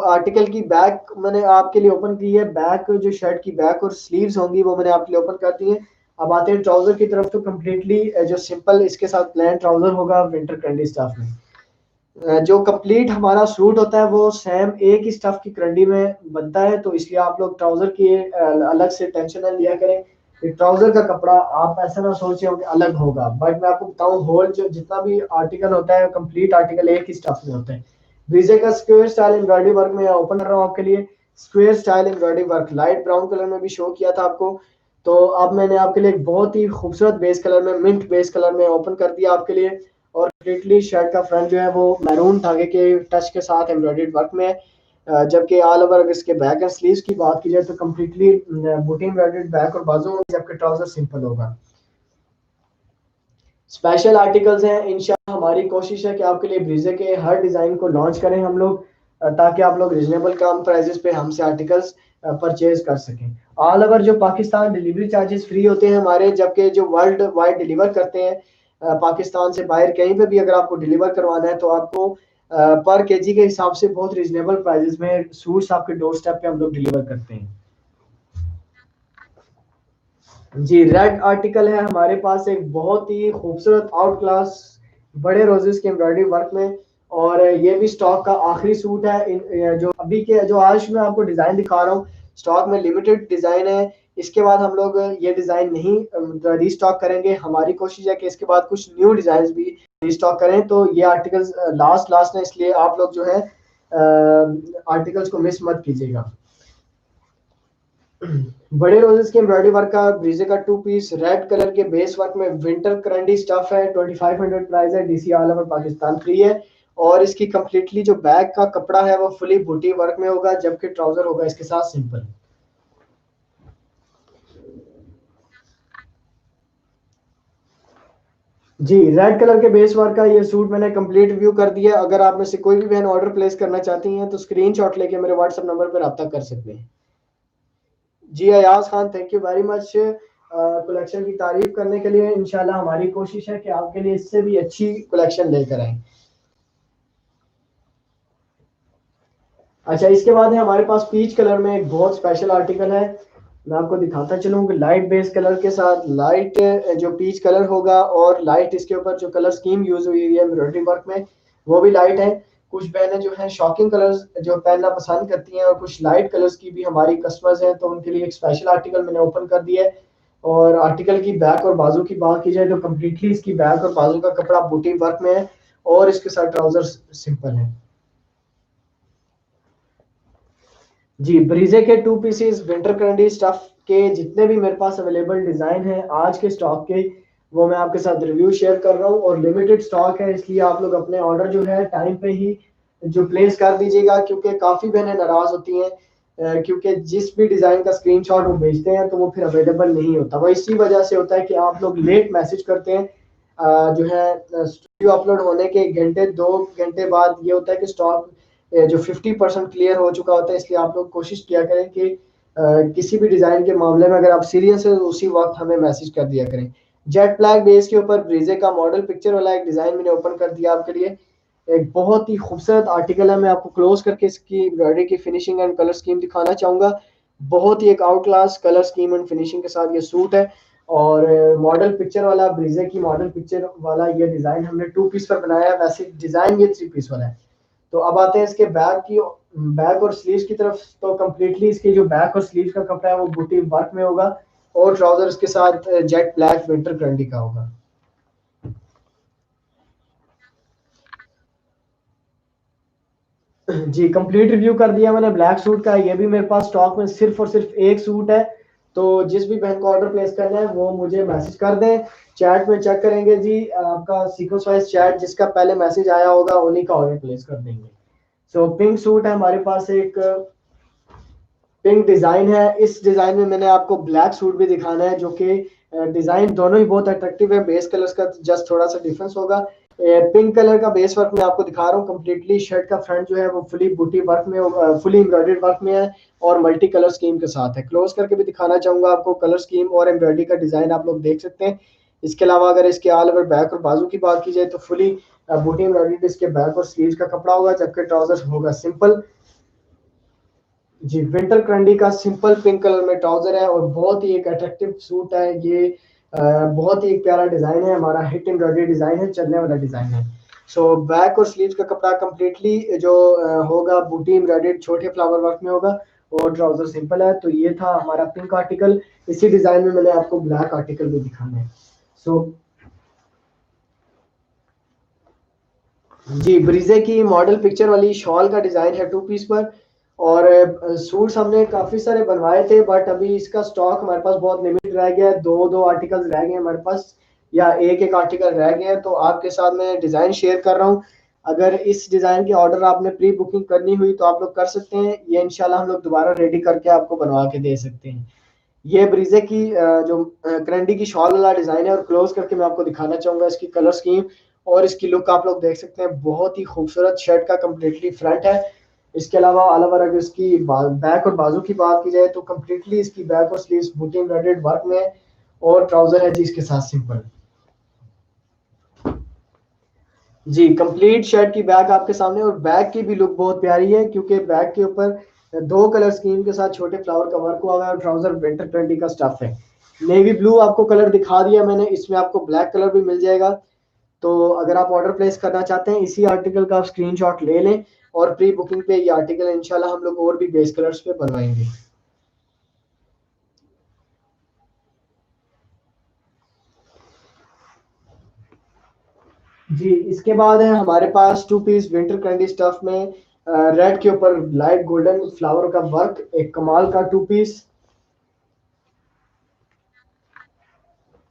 आर्टिकल की बैक मैंने आपके लिए ओपन की है, बैक जो शर्ट की बैक और स्लीव्स होंगी वो मैंने आपके लिए ओपन कर दी है। अब आते हैं ट्राउजर की तरफ, तो कम्प्लीटली जो सिंपल इसके साथ प्लेन ट्राउजर होगा विंटर कैंडी स्टफ में। जो कंप्लीट हमारा सूट होता है वो सेम एक ही स्टफ की करंडी में बनता है, तो इसलिए आप लोग ट्राउजर की अलग से टेंशन न लिया करें कि ट्राउजर का कपड़ा आप ऐसा ना सोचे हो कि अलग होगा, बट मैं आपको बताऊं होल जो जितना भी आर्टिकल होता है कंप्लीट आर्टिकल एक ही स्टफ में होता है। ब्रीजे का स्क्वायर स्टाइल एम्ब्रॉयडरी वर्क में ओपन कर रहा हूँ आपके लिए। Square style embroidery work light brown colour में भी शो किया था आपको, तो अब मैंने आपके लिए एक बहुत ही खूबसूरत बेस कलर में मिंट बेस कलर में ओपन कर दिया आपके लिए। और कंप्लीटली शर्ट का फ्रंट जो है वो मैरून धागे के टच के साथ एम्ब्रॉयडर्ड वर्क में है, जबकि ऑल ओवर अगर इसके बैक एंड स्लीव्स की बात की जाए तो कंप्लीटली बूटी एम्ब्रॉयडर्ड बैक और बाजू होंगे, जबकि ट्राउजर सिंपल होगा। स्पेशल आर्टिकल्स हैं, इंशाल्लाह हमारी कोशिश है कि आपके लिए ब्रीजे के हर डिजाइन को लॉन्च करें हम लोग। ताकि आप लोग रिजनेबल कम प्राइजेस पे हमसे आर्टिकल्स परचेज कर सकें। ऑल ओवर जो पाकिस्तान डिलीवरी चार्जेस फ्री होते हैं हमारे, जबकि जो वर्ल्ड वाइड डिलीवर करते हैं पाकिस्तान से बाहर कहीं पे भी अगर आपको डिलीवर करवाना है तो आपको पर केजी के हिसाब से बहुत रिजनेबल प्राइजेस में सूट्स आपके डोर स्टेप पे हम लोग डिलीवर करते हैं। जी, रेड आर्टिकल है हमारे पास, एक बहुत ही खूबसूरत आउट क्लास बड़े रोजेस के एम्ब्रॉयडरी वर्क में, और ये भी स्टॉक का आखिरी सूट है। जो अभी के जो आज मैं आपको डिजाइन दिखा रहा हूँ, स्टॉक में लिमिटेड डिजाइन है। इसके बाद हम लोग ये डिजाइन नहीं रीस्टॉक करेंगे। हमारी कोशिश है कि इसके बाद कुछ न्यू डिजाइन भी रीस्टॉक करें। तो ये आर्टिकल्स लास्ट है, इसलिए आप लोग जो है आर्टिकल्स को मिस मत कीजिएगा। बड़े रोजेस के एम्ब्रॉयडरी वर्क का ब्रीजे का 2 पीस रेड कलर के बेस वर्क में विंटर करंडी स्टफ है। 2500 प्राइस है, DC all over Pakistan free है। और इसकी कंप्लीटली जो बैक का कपड़ा है वो फुली बूटी वर्क में होगा, जबकि ट्राउजर होगा इसके साथ सिंपल। जी, रेड कलर के बेस वर्क का ये सूट मैंने कंप्लीट रिव्यू कर दिया। अगर आप में से कोई भी बहन ऑर्डर प्लेस करना चाहती हैं तो स्क्रीनशॉट लेके मेरे व्हाट्सएप नंबर पर रब्ता कर सकते हैं। जी Ayaz Khan, thank you very much collection की तारीफ करने के लिए। इंशाल्लाह हमारी कोशिश है कि आपके लिए इससे भी अच्छी कलेक्शन लेकर आए। अच्छा, इसके बाद है हमारे पास पीच कलर में एक बहुत स्पेशल आर्टिकल है। मैं आपको दिखाता चलूँ कि लाइट बेस कलर के साथ लाइट जो पीच कलर होगा, और लाइट इसके ऊपर जो कलर स्कीम यूज हुई है एम्ब्रॉयडरी वर्क में वो भी लाइट है। कुछ बहनें जो है शॉकिंग कलर्स जो पहनना पसंद करती हैं, और कुछ लाइट कलर्स की भी हमारी कस्टमर्स हैं, तो उनके लिए एक स्पेशल आर्टिकल मैंने ओपन कर दिया है। और आर्टिकल की बैक और बाजू की बात की जाए तो कम्प्लीटली इसकी बैक और बाजू का कपड़ा बूटी वर्क में है, और इसके साथ ट्राउजर सिंपल है। जी, ब्रीजे के 2 पीसेस विंटर कैंडी स्टफ के जितने भी मेरे पास अवेलेबल डिजाइन हैं आज के स्टॉक के, वो मैं आपके साथ रिव्यू शेयर कर रहा हूँ। और लिमिटेड स्टॉक है, इसलिए आप लोग अपने ऑर्डर जो है टाइम पे ही जो प्लेस कर दीजिएगा, क्योंकि काफ़ी बहनें नाराज़ होती हैं क्योंकि जिस भी डिज़ाइन का स्क्रीनशॉट वो भेजते हैं तो वो फिर अवेलेबल नहीं होता। वो इसी वजह से होता है कि आप लोग लेट मैसेज करते हैं। जो है स्टूडियो अपलोड होने के 1 घंटे 2 घंटे बाद ये होता है कि स्टॉक जो 50% क्लियर हो चुका होता है। इसलिए आप लोग कोशिश किया करें कि किसी भी डिज़ाइन के मामले में अगर आप सीरियस है तो उसी वक्त हमें मैसेज कर दिया करें। जेट ब्लैक बेस के ऊपर ब्रीजे का मॉडल पिक्चर वाला एक डिज़ाइन मैंने ओपन कर दिया आपके लिए। एक बहुत ही खूबसूरत आर्टिकल है। मैं आपको क्लोज करके इसकी एम्ब्रॉयडरी की फिनिशिंग एंड कलर स्कीम दिखाना चाहूँगा। बहुत ही एक out class colour scheme and finishing के साथ ये सूट है। और मॉडल पिक्चर वाला ब्रीजे की मॉडल पिक्चर वाला ये डिज़ाइन हमने 2 पीस पर बनाया है। वैसे डिज़ाइन ये 3 पीस वाला है। तो अब आते हैं इसके बैक और स्लीव्स की तरफ। तो कम्प्लीटली इसकी जो बैक और स्लीव्स का कपड़ा है वो बूटी वर्क में होगा, और ट्राउजर इसके साथ जेट ब्लैक विंटर ग्रंडी का होगा। जी, कंप्लीट रिव्यू कर दिया मैंने ब्लैक सूट का। ये भी मेरे पास स्टॉक में सिर्फ और सिर्फ एक सूट है। तो जिस भी बहन को ऑर्डर प्लेस करना है वो मुझे मैसेज कर दें, चैट में चेक करेंगे जी। आपका सीक्वेंस वाइज चैट जिसका पहले मैसेज आया होगा उन्हीं का ऑर्डर प्लेस कर देंगे। सो पिंक सूट है हमारे पास, एक पिंक डिजाइन है। इस डिजाइन में मैंने आपको ब्लैक सूट भी दिखाना है, जो कि डिजाइन दोनों ही बहुत अट्रैक्टिव है। बेस कलर्स का जस्ट थोड़ा सा डिफरेंस होगा। पिंक कलर का बेस वर्क मैं आपको दिखा रहा हूँ। कंप्लीटली शर्ट का फ्रंट जो है वो फुली बूटी वर्क में, फुली एम्ब्रॉयडर्ड वर्क में है, और मल्टी कलर स्कीम के साथ है। क्लोज करके भी दिखाना चाहूंगा आपको। कलर स्कीम और एम्ब्रॉयडरी का डिजाइन आप लोग देख सकते हैं। इसके अलावा अगर इसके ऑल ओवर बैक और बाजू की बात की जाए तो फुली बूटी एम्ब्रॉयडर्ड इसके बैक और स्लीव्स का कपड़ा होगा, जबकि ट्राउजर होगा सिंपल। जी, विंटर क्रंडी का सिंपल पिंक कलर में ट्राउजर है, और बहुत ही एक अट्रैक्टिव सूट है ये। बहुत ही एक प्यारा डिजाइन है, हमारा हिट एम्ब्रॉयडरी डिजाइन है, चलने वाला डिजाइन है। सो बैक और स्लीव्स का कपड़ा कंप्लीटली जो होगा बूटी एम्ब्रॉयडरी छोटे फ्लावर वर्क में होगा, और ट्राउजर सिंपल है। तो ये था हमारा पिंक आर्टिकल। इसी डिजाइन में मैंने आपको ब्लैक आर्टिकल भी दिखाना है। सो जी, ब्रीजे की मॉडल पिक्चर वाली शॉल का डिजाइन है 2 पीस पर। और सूट्स हमने काफी सारे बनवाए थे, बट अभी इसका स्टॉक हमारे पास बहुत लिमिट रह गया है। दो दो आर्टिकल्स रह गए हैं हमारे पास, या एक एक आर्टिकल रह गए हैं। तो आपके साथ मैं डिजाइन शेयर कर रहा हूँ। अगर इस डिजाइन के ऑर्डर आपने प्री बुकिंग करनी हुई तो आप लोग कर सकते हैं। ये इंशाल्लाह हम लोग दोबारा रेडी करके आपको बनवा के दे सकते हैं। ये ब्रीजे की जो करंडी की शॉल वाला डिजाइन है, और क्लोज करके मैं आपको दिखाना चाहूंगा इसकी कलर स्कीम और इसकी लुक आप लोग देख सकते हैं। बहुत ही खूबसूरत शर्ट का कंप्लीटली फ्रंट है। इसके अलावा ऑल ओवर अगर इसकी बैक और बाजू की बात की जाए तो कम्प्लीटली इसकी बैक और स्लीव्स बूटी एम्ब्रॉयडर्ड वर्क में है, और ट्राउजर है जी इसके साथ सिंपल। जी कंप्लीट शर्ट की बैक आपके सामने, और बैक की भी लुक बहुत प्यारी है क्योंकि बैक के ऊपर दो कलर स्कीम के साथ छोटे फ्लावर का वर्क हुआ हुआ है, और ट्राउजर विंटर ट्रेंडी का स्टफ है। नेवी ब्लू आपको कलर दिखा दिया मैंने, इसमें आपको ब्लैक कलर भी मिल जाएगा। तो अगर आप ऑर्डर प्लेस करना चाहते हैं इसी आर्टिकल का आप स्क्रीनशॉट ले लें, और प्री बुकिंग पे ये आर्टिकल इंशाल्लाह हम लोग और भी बेस कलर्स पे बनवाएंगे। जी इसके बाद है हमारे पास टू पीस विंटर कैंडी स्टफ में रेड के ऊपर लाइट गोल्डन फ्लावर का वर्क, एक कमाल का टू पीस।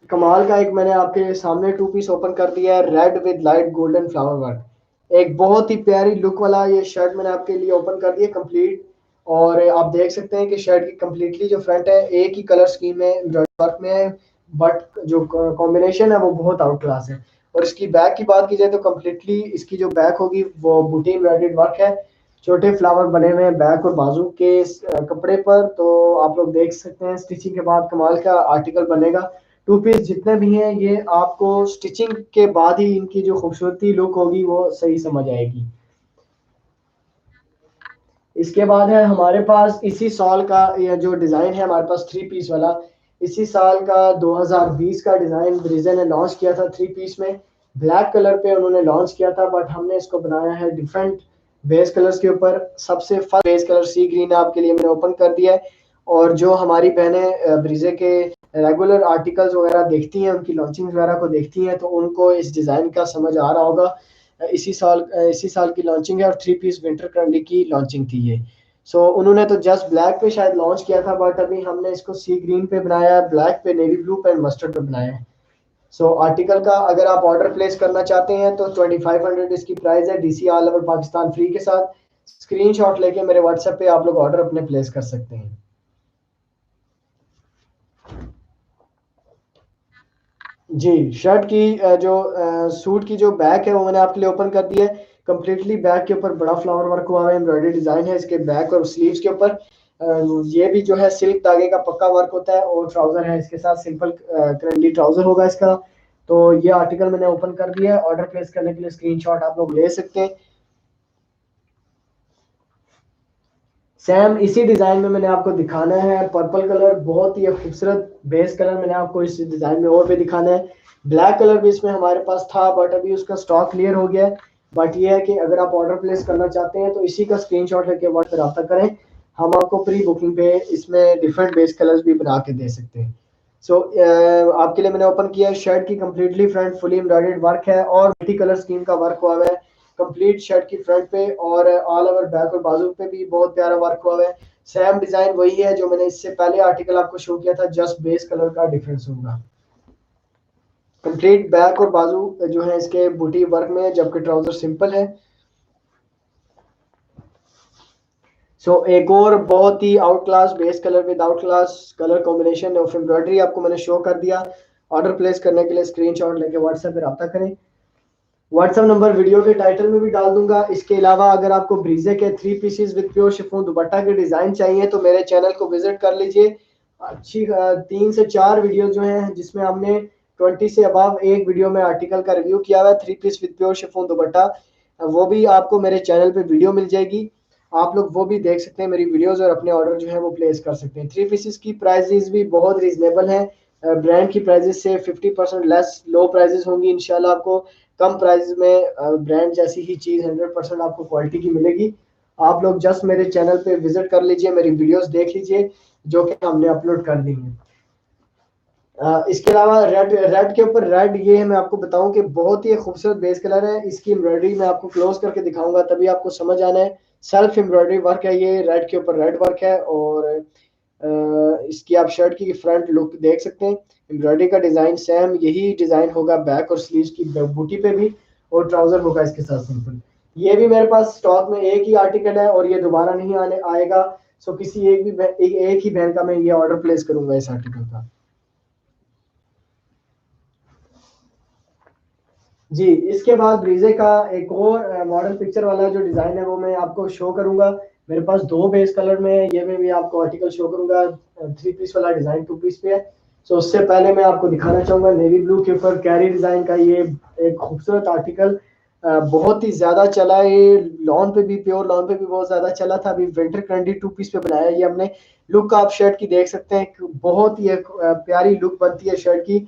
कमाल का एक मैंने आपके सामने टू पीस ओपन कर दिया है, read with light golden flower work. एक बहुत ही प्यारी लुक वाला ये शर्ट मैंने आपके लिए ओपन कर दिया कंप्लीट। और आप देख सकते हैं कि शर्ट की कंप्लीटली जो फ्रंट है एक ही कलर स्कीम में वर्क में है, बट जो कॉम्बिनेशन है वो बहुत आउट क्लास है। और इसकी बैक की बात की जाए तो कंप्लीटली इसकी जो बैक होगी वो बूटी एम्ब्रॉयडर्ड वर्क है, छोटे फ्लावर बने हुए हैं बैक और बाजू के कपड़े पर। तो आप लोग देख सकते हैं स्टिचिंग के बाद कमाल का आर्टिकल बनेगा। टू पीस जितने भी हैं ये आपको स्टिचिंग के बाद ही इनकी जो खूबसूरती लुक होगी वो सही समझ आएगी। इसके बाद है हमारे पास इसी साल का ये जो डिज़ाइन है हमारे पास थ्री पीस वाला, इसी साल का 2020 का डिज़ाइन ब्रिजे ने लॉन्च किया था थ्री पीस में। ब्लैक कलर पे उन्होंने लॉन्च किया था, बट हमने इसको बनाया है डिफरेंट बेस कलर्स के ऊपर। सबसे फर्स्ट बेस कलर सी ग्रीन आपके लिए मैंने ओपन कर दिया है। और जो हमारी बहनें ब्रिजे के रेगुलर आर्टिकल्स वगैरह देखती हैं, उनकी लॉन्चिंग वगैरह को देखती हैं, तो उनको इस डिज़ाइन का समझ आ रहा होगा। इसी साल की लॉन्चिंग है, और थ्री पीस विंटर करंडी की लॉन्चिंग थी ये। उन्होंने तो जस्ट ब्लैक पे शायद लॉन्च किया था, बट अभी हमने इसको सी ग्रीन पे बनाया है, ब्लैक पे, नेवी ब्लू पे, मस्टर्ड पे बनाया है। आर्टिकल का अगर आप ऑर्डर प्लेस करना चाहते हैं तो 2500 इसकी प्राइस है, DC all over Pakistan free के साथ। स्क्रीनशॉट लेके मेरे व्हाट्सएप पे आप लोग ऑर्डर अपने प्लेस कर सकते हैं। जी शर्ट की जो सूट की जो बैक है वो मैंने आपके लिए ओपन कर दी है। कंप्लीटली बैक के ऊपर बड़ा फ्लावर वर्क हुआ है, एम्ब्रॉयडरी डिजाइन है इसके बैक और स्लीव्स के ऊपर। ये भी जो है सिल्क धागे का पक्का वर्क होता है, और ट्राउजर है इसके साथ सिंपल करंडी ट्राउजर होगा इसका। तो ये आर्टिकल मैंने ओपन कर दिया है, ऑर्डर प्लेस करने के लिए स्क्रीनशॉट आप लोग ले सकते हैं। सेम इसी डिजाइन में मैंने आपको दिखाना है पर्पल कलर, बहुत ही खूबसूरत बेस कलर मैंने आपको इस डिजाइन में और भी दिखाना है। ब्लैक कलर भी इसमें हमारे पास था, बट अभी उसका स्टॉक क्लियर हो गया है। बट ये है कि अगर आप ऑर्डर प्लेस करना चाहते हैं तो इसी का स्क्रीनशॉट लेके व्हाट्सएप रब्ता करें, हम आपको प्री बुकिंग पे इसमें डिफरेंट बेस कलर्स भी बना के दे सकते हैं। आपके लिए मैंने ओपन किया है शर्ट की completely front fully embroidered work है, और मल्टी कलर स्कीम का वर्क हुआ है कंप्लीट शर्ट की फ्रंट पे, और ऑल ओवर बैक और बाजू पे भी बहुत प्यारा वर्क हुआ है। सेम डिजाइन वही है जो मैंने इससे पहले आर्टिकल आपको शो किया था, जस्ट बेस कलर का डिफरेंस होगा। कंप्लीट बैक और बाजू जो है इसके बूटी वर्क में है, जबकि ट्राउजर सिंपल है। एक और बहुत ही outclass base colour with outclass colour combination of embroidery आपको मैंने शो कर दिया। ऑर्डर प्लेस करने के लिए स्क्रीनशॉट लेके व्हाट्सएप पे रब्ता करें। व्हाट्सएप नंबर वीडियो के टाइटल में भी डाल दूंगा। इसके अलावा अगर आपको ब्रीजे के three pieces with pure chiffon दुपट्टा के डिजाइन चाहिए तो मेरे चैनल को विजिट कर लीजिए। अच्छी 3 से 4 वीडियो जो हैं जिसमें हमने 20 से अबव एक वीडियो में आर्टिकल का रिव्यू किया हुआ है three peace with pure chiffon दुपट्टा, वो भी आपको मेरे चैनल पे वीडियो मिल जाएगी। आप लोग वो भी देख सकते हैं मेरी वीडियोस, और अपने ऑर्डर जो है वो प्लेस कर सकते हैं। थ्री पीसेस की प्राइसेस भी बहुत रीजनेबल हैं, ब्रांड की प्राइसेस से 50% लेस लो प्राइसेस होंगी इंशाल्लाह। आपको कम प्राइस में ब्रांड जैसी ही चीज़ 100% आपको क्वालिटी की मिलेगी। आप लोग जस्ट मेरे चैनल पे विजिट कर लीजिए, मेरी वीडियोस देख लीजिए जो कि हमने अपलोड कर दी हैं। इसके अलावा रेड रेड के ऊपर रेड, ये मैं आपको बताऊं कि बहुत ही खूबसूरत बेस कलर है। इसकी एम्ब्रॉयडरी मैं आपको क्लोज करके दिखाऊंगा तभी आपको समझ आना है। सेल्फ एम्ब्रॉयडरी वर्क है, ये रेड के ऊपर रेड वर्क है, और इसकी आप शर्ट की फ्रंट लुक देख सकते हैं। एम्ब्रॉयडरी का डिजाइन सेम यही डिजाइन होगा बैक और स्लीव्स की बूटी पे भी, और ट्राउजर होगा इसके साथ सिंपल। ये भी मेरे पास स्टॉक में एक ही आर्टिकल है, और ये दोबारा नहीं आने आएगा। किसी एक ही बहन का मैं ये ऑर्डर प्लेस करूंगा इस आर्टिकल का। जी, इसके बाद ब्रीजे का एक और मॉडल पिक्चर वाला जो डिज़ाइन है वो मैं आपको शो करूँगा। मेरे पास 2 बेस कलर में है, ये मैं भी आपको आर्टिकल शो करूँगा। 3 पीस वाला डिज़ाइन 2 पीस पे है। सो उससे पहले मैं आपको दिखाना चाहूँगा नेवी ब्लू के ऊपर कैरी डिज़ाइन का ये एक खूबसूरत आर्टिकल बहुत ही ज़्यादा चला है। ये लॉन पे भी, प्योर लॉन पे भी बहुत ज़्यादा चला था। अभी विंटर ट्रेंडी 2 पीस पे बनाया है ये हमने। लुक आप शर्ट की देख सकते हैं, बहुत ही एक प्यारी लुक बनती है शर्ट की।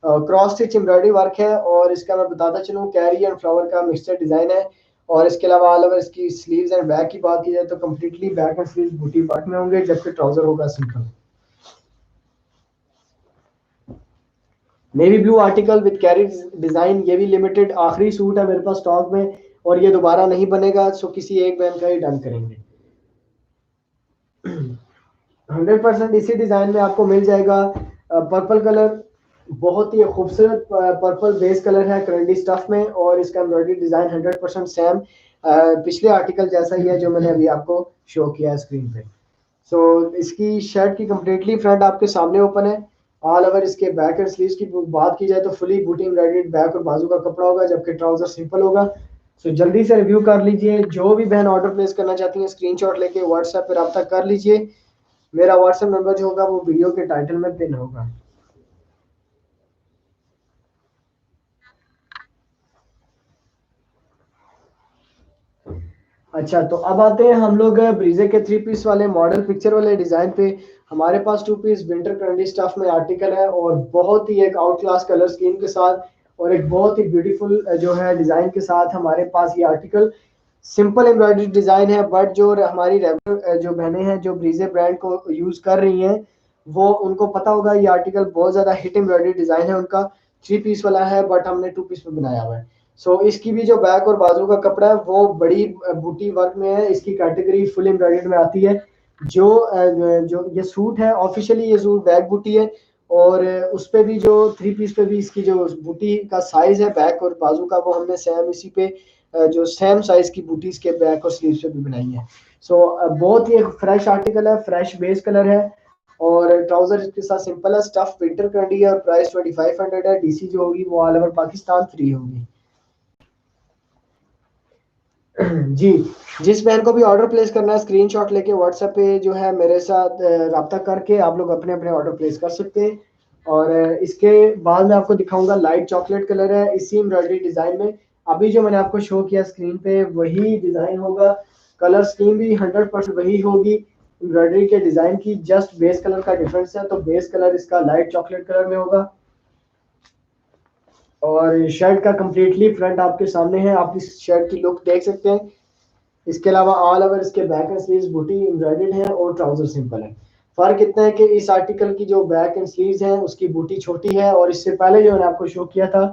क्रॉस स्टिच एम्ब्रॉयडरी वर्क है और इसका मैं बताता चलूँ कैरी एंड फ्लावर का मिक्सचर डिजाइन है। और इसके अलावा ऑल ओवर इसकी स्लीव्स एंड बैक की बात की जाए तो कम्प्लीटली बैक एंड स्लीव्स बूटी वर्क में होंगे, जबकि ट्राउजर होगा simple navy blue article with carry design. ये भी लिमिटेड आखिरी सूट है मेरे पास स्टॉक में और ये दोबारा नहीं बनेगा, सो किसी एक बैंड का ही डन करेंगे। 100% इसी डिजाइन में आपको मिल जाएगा पर्पल कलर। बहुत ही खूबसूरत पर्पल बेस कलर है करंडी स्टफ में और इसका एम्ब्रॉयडरी डिजाइन 100% सेम पिछले आर्टिकल जैसा ही है जो मैंने अभी आपको शो किया है स्क्रीन पे। सो इसकी शर्ट की कम्प्लीटली फ्रंट आपके सामने ओपन है। ऑल ओवर इसके बैक एंड स्लीव्स की बात की जाए तो फुली बूटी एम्ब्रॉयडर्ड बैक और बाजू का कपड़ा होगा, जबकि ट्राउजर सिंपल होगा। सो जल्दी से रिव्यू कर लीजिए। जो भी बहन ऑर्डर प्लेस करना चाहती हैं स्क्रीनशॉट लेके व्हाट्सएप पर रब्ता कर लीजिए। मेरा व्हाट्सएप नंबर जो होगा वो वीडियो के टाइटल में पिन होगा। अच्छा, तो अब आते हैं हम लोग ब्रीजे के 3 पीस वाले मॉडल पिक्चर वाले डिजाइन पे। हमारे पास 2 पीस विंटर ट्रेंडी स्टफ में आर्टिकल है और बहुत ही एक आउट क्लास कलर स्कीम के साथ और एक बहुत ही ब्यूटीफुल जो है डिजाइन के साथ हमारे पास ये आर्टिकल सिंपल एम्ब्रॉयडरी डिजाइन है। बट जो हमारी रेगुलर जो बहनें हैं जो ब्रीजे ब्रांड को यूज कर रही हैं वो उनको पता होगा ये आर्टिकल बहुत ज्यादा हिट एम्ब्रॉयडरी डिजाइन है उनका। 3 पीस वाला है बट हमने 2 पीस में बनाया हुआ है। सो इसकी भी जो बैक और बाजू का कपड़ा है वो बड़ी बूटी वर्क में है। इसकी कैटेगरी फुल एम्ब्रॉयडर्ड में आती है। जो ये सूट है ऑफिशियली ये सूट बैक बूटी है और उस पे भी जो 3 पीस पे भी इसकी जो बूटी का साइज है बैक और बाजू का वो हमने सेम इसी पे जो सेम साइज की बूटीज के बैक और स्लीव्स पे भी बनाई है। सो बहुत ही फ्रेश आर्टिकल है, फ्रेश बेस कलर है और ट्राउजर इसके साथ सिंपल है। स्टफ विंटर कैंडी है और प्राइस 2500 है। डीसी जो होगी वो ऑल ओवर पाकिस्तान फ्री होगी। जी, जिस बहन को भी ऑर्डर प्लेस करना है स्क्रीनशॉट लेके व्हाट्सएप पे जो है मेरे साथ राब्ता करके आप लोग अपने अपने ऑर्डर प्लेस कर सकते हैं। और इसके बाद मैं आपको दिखाऊंगा लाइट चॉकलेट कलर है इसी एम्ब्रॉयडरी डिजाइन में। अभी जो मैंने आपको शो किया स्क्रीन पे वही डिजाइन होगा। कलर स्कीम भी 100% वही होगी एम्ब्रॉयडरी के डिजाइन की, जस्ट बेस कलर का डिफरेंस है। तो बेस कलर इसका लाइट चॉकलेट कलर में होगा और शर्ट का कंप्लीटली फ्रंट आपके सामने है, आप इस शर्ट की लुक देख सकते हैं। इसके अलावा ऑल ओवर इसके बैक एंड स्लीव्स बूटी एम्ब्रॉयडर्ड है और ट्राउजर सिंपल है। फर्क इतना है कि इस आर्टिकल की जो बैक एंड स्लीव्स हैं उसकी बूटी छोटी है और इससे पहले जो मैंने आपको शो किया था